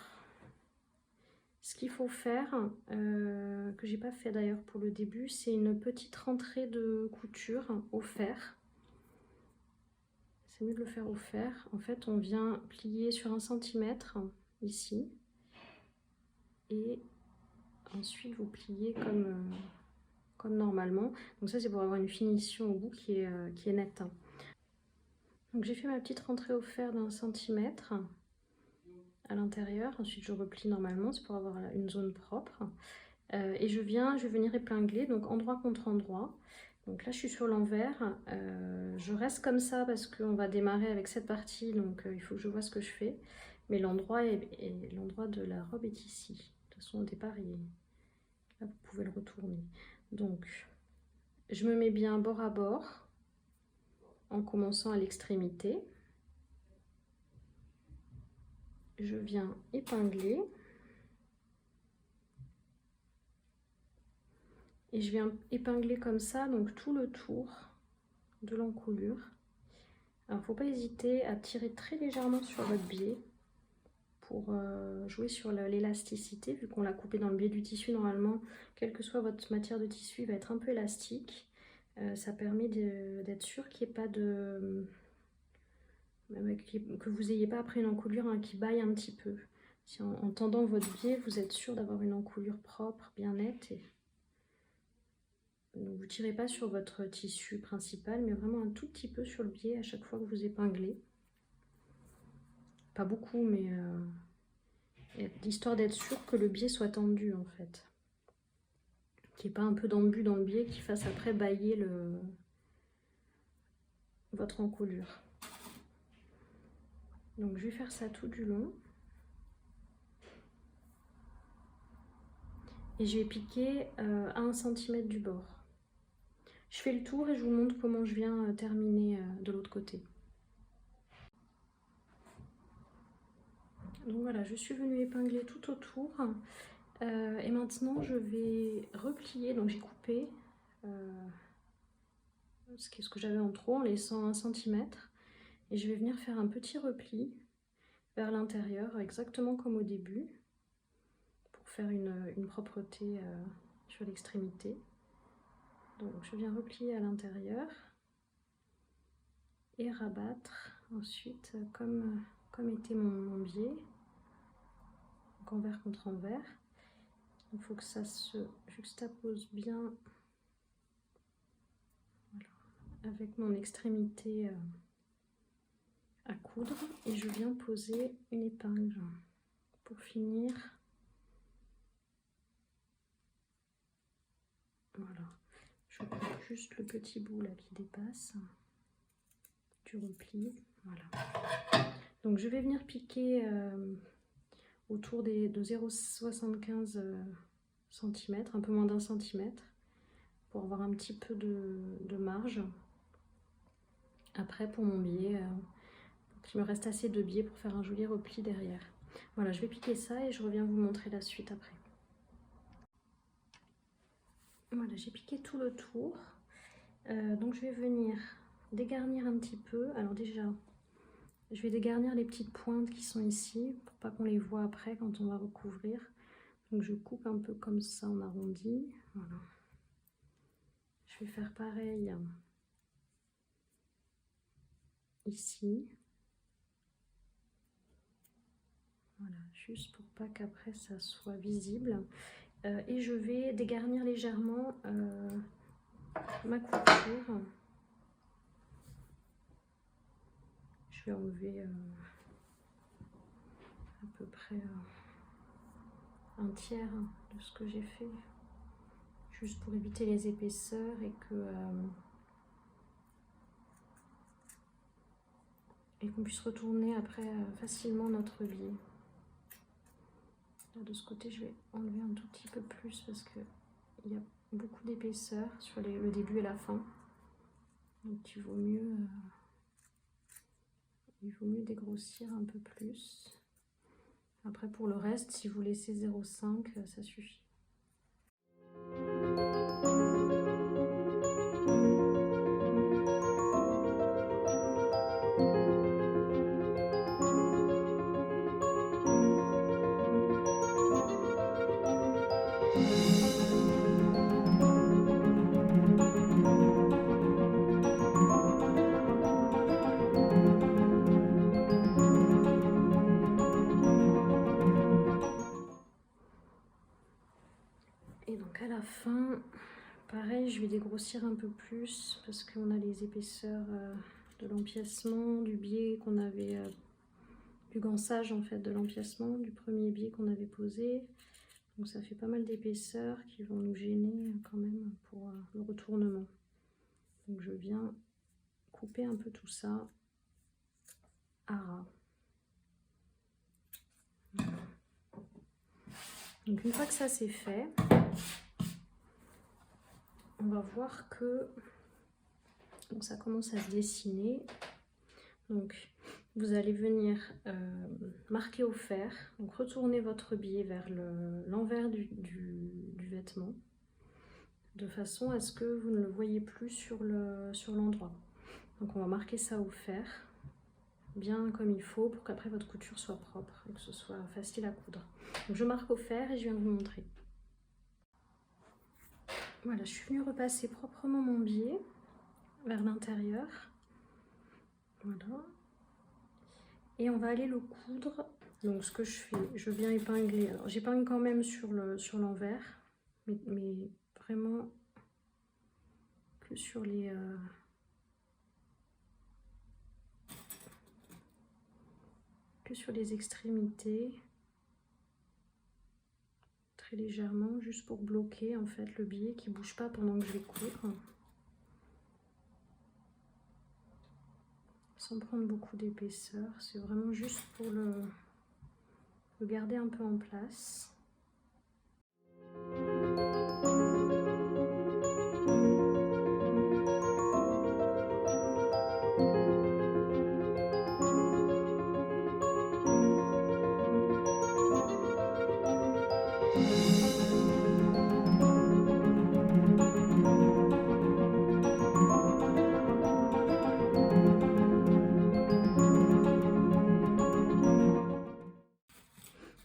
ce qu'il faut faire, que j'ai pas fait d'ailleurs pour le début, c'est une petite rentrée de couture au fer. C'est mieux de le faire au fer. En fait, on vient plier sur 1 cm ici, et ensuite vous pliez comme normalement. Donc ça c'est pour avoir une finition au bout qui est nette. Donc j'ai fait ma petite rentrée au fer d'1 cm à l'intérieur. Ensuite je replie normalement, c'est pour avoir une zone propre. Et je vais venir épingler, donc endroit contre endroit. Donc là je suis sur l'envers, je reste comme ça parce qu'on va démarrer avec cette partie, donc il faut que je vois ce que je fais. Mais l'endroit de la robe est ici. De toute façon au départ, là vous pouvez le retourner. Donc je me mets bien bord à bord en commençant à l'extrémité. Je viens épingler. Et je viens épingler comme ça, donc tout le tour de l'encolure. Alors, il ne faut pas hésiter à tirer très légèrement sur votre biais pour jouer sur l'élasticité, vu qu'on l'a coupé dans le biais du tissu. Normalement, quelle que soit votre matière de tissu, il va être un peu élastique. Ça permet d'être sûr qu'il n'y ait pas que vous n'ayez pas après une encolure qui baille un petit peu. Si en tendant votre biais, vous êtes sûr d'avoir une encoulure propre, bien nette. Et donc vous ne tirez pas sur votre tissu principal, mais vraiment un tout petit peu sur le biais à chaque fois que vous épinglez. Pas beaucoup, mais histoire d'être sûr que le biais soit tendu en fait. Qu'il n'y ait pas un peu d'embu dans le biais qui fasse après bâiller votre encolure. Donc je vais faire ça tout du long. Et je vais piquer à 1 cm du bord. Je fais le tour et je vous montre comment je viens terminer de l'autre côté. Donc voilà, je suis venue épingler tout autour. Et maintenant je vais replier, donc j'ai coupé ce que j'avais en trop en laissant 1 cm. Et je vais venir faire un petit repli vers l'intérieur, exactement comme au début, pour faire une propreté sur l'extrémité. Donc je viens replier à l'intérieur et rabattre ensuite comme était mon biais, donc envers contre envers. Il faut que ça se juxtapose bien, voilà, avec mon extrémité à coudre, et je viens poser une épingle pour finir. Voilà, je coupe juste le petit bout là qui dépasse du repli. Voilà. Donc je vais venir piquer autour de 0,75 cm, un peu moins d'1 centimètre, pour avoir un petit peu de marge. Après, pour mon biais, il me reste assez de biais pour faire un joli repli derrière. Voilà, je vais piquer ça et je reviens vous montrer la suite après. Voilà, j'ai piqué tout le tour. Donc je vais venir dégarnir un petit peu. Alors déjà, je vais dégarnir les petites pointes qui sont ici, pour pas qu'on les voit après quand on va recouvrir. Donc je coupe un peu comme ça en arrondi. Voilà. Je vais faire pareil ici. Voilà, juste pour pas qu'après ça soit visible. Et je vais dégarnir légèrement ma couture. Je vais enlever à peu près un tiers de ce que j'ai fait, juste pour éviter les épaisseurs et qu'on puisse retourner après facilement notre biais. Là, de ce côté, je vais enlever un tout petit peu plus parce qu'il y a beaucoup d'épaisseur sur le début et la fin. Donc il vaut mieux dégrossir un peu plus. Après, pour le reste, si vous laissez 0,5, ça suffit. Et donc à la fin, pareil, je vais dégrossir un peu plus parce qu'on a les épaisseurs de l'empiècement, du biais qu'on avait, du gansage en fait de l'empiècement, du premier biais qu'on avait posé. Donc ça fait pas mal d'épaisseurs qui vont nous gêner quand même pour le retournement. Donc je viens couper un peu tout ça à ras. Donc une fois que ça c'est fait, on va voir que donc ça commence à se dessiner. Donc vous allez venir marquer au fer, donc retourner votre biais vers l'envers du vêtement, de façon à ce que vous ne le voyez plus sur l'endroit. Donc on va marquer ça au fer, bien comme il faut, pour qu'après votre couture soit propre et que ce soit facile à coudre. Donc je marque au fer et je viens vous montrer. Voilà, je suis venue repasser proprement mon biais vers l'intérieur. Voilà. Et on va aller le coudre Donc ce que je fais, je viens épingler. Alors j'épingle quand même sur l'envers, mais vraiment que sur les extrémités, très légèrement, juste pour bloquer en fait le biais qui bouge pas pendant que je vais coudre, sans prendre beaucoup d'épaisseur. C'est vraiment juste pour le garder un peu en place.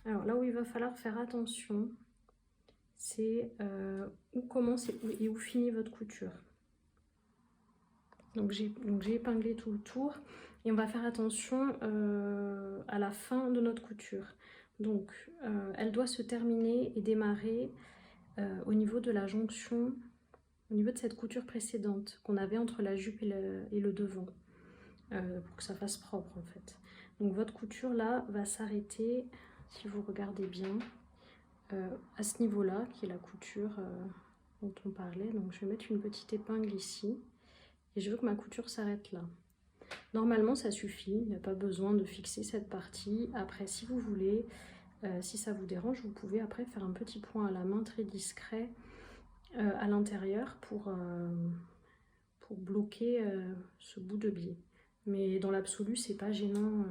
Alors là où il va falloir faire attention, c'est où commence et où finit votre couture. Donc j'ai épinglé tout le tour et on va faire attention à la fin de notre couture. Donc elle doit se terminer et démarrer au niveau de la jonction, au niveau de cette couture précédente qu'on avait entre la jupe et le devant, pour que ça fasse propre en fait. Donc votre couture là va s'arrêter, si vous regardez bien, à ce niveau-là, qui est la couture dont on parlait. Donc je vais mettre une petite épingle ici. Et je veux que ma couture s'arrête là. Normalement, ça suffit. Il n'y a pas besoin de fixer cette partie. Après, si vous voulez, si ça vous dérange, vous pouvez après faire un petit point à la main très discret à l'intérieur pour bloquer ce bout de biais. Mais dans l'absolu, c'est pas gênant.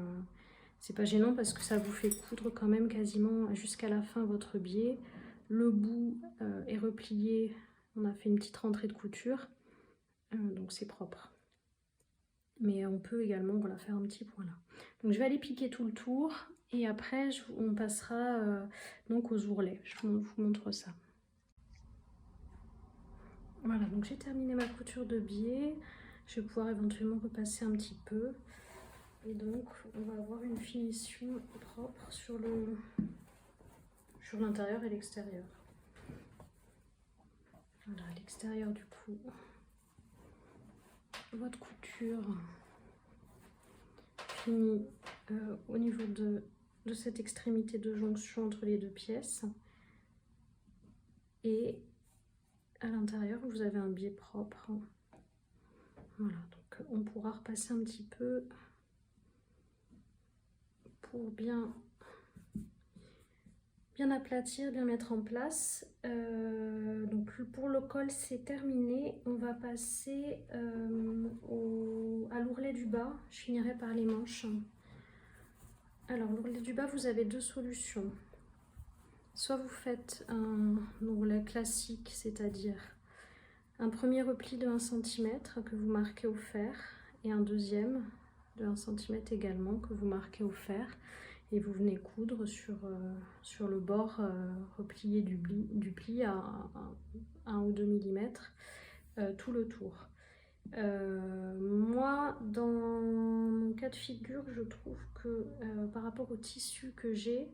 C'est pas gênant parce que ça vous fait coudre quand même quasiment jusqu'à la fin votre biais. Le bout est replié. On a fait une petite rentrée de couture. Donc c'est propre, mais on peut également voilà, faire un petit point là. Donc je vais aller piquer tout le tour et après on passera donc aux ourlets. Je vous montre ça. Voilà, donc j'ai terminé ma couture de biais. Je vais pouvoir éventuellement repasser un petit peu et donc on va avoir une finition propre sur l'intérieur et l'extérieur. Voilà, l'extérieur du coup. Votre couture finit au niveau de cette extrémité de jonction entre les deux pièces, et à l'intérieur vous avez un biais propre. Voilà, donc on pourra repasser un petit peu pour bien aplatir, bien mettre en place. Donc pour le col c'est terminé, on va passer à l'ourlet du bas. Je finirai par les manches. Alors l'ourlet du bas, vous avez deux solutions. Soit vous faites un ourlet classique, c'est-à-dire un premier repli de 1 cm que vous marquez au fer et un deuxième de 1 cm également que vous marquez au fer. Et vous venez coudre sur le bord replié du pli à 1 ou 2 mm tout le tour. Moi, dans mon cas de figure, je trouve que par rapport au tissu que j'ai,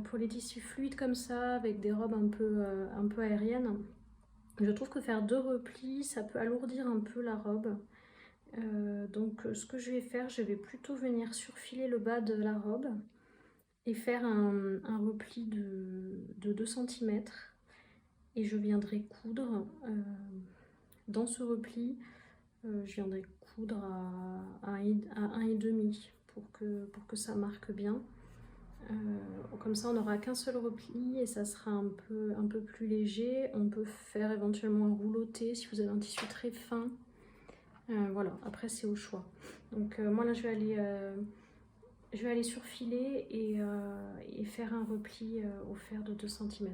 pour les tissus fluides comme ça, avec des robes un peu aériennes, je trouve que faire 2 replis, ça peut alourdir un peu la robe. Donc ce que je vais faire, je vais plutôt venir surfiler le bas de la robe et faire un repli de 2 cm, et je viendrai coudre dans ce repli, je viendrai coudre à 1,5 pour que ça marque bien. Comme ça on n'aura qu'un seul repli et ça sera un peu plus léger. On peut faire éventuellement un rouloté si vous avez un tissu très fin. Voilà, après c'est au choix. Donc moi là je vais aller surfiler et faire un repli au fer de 2 cm.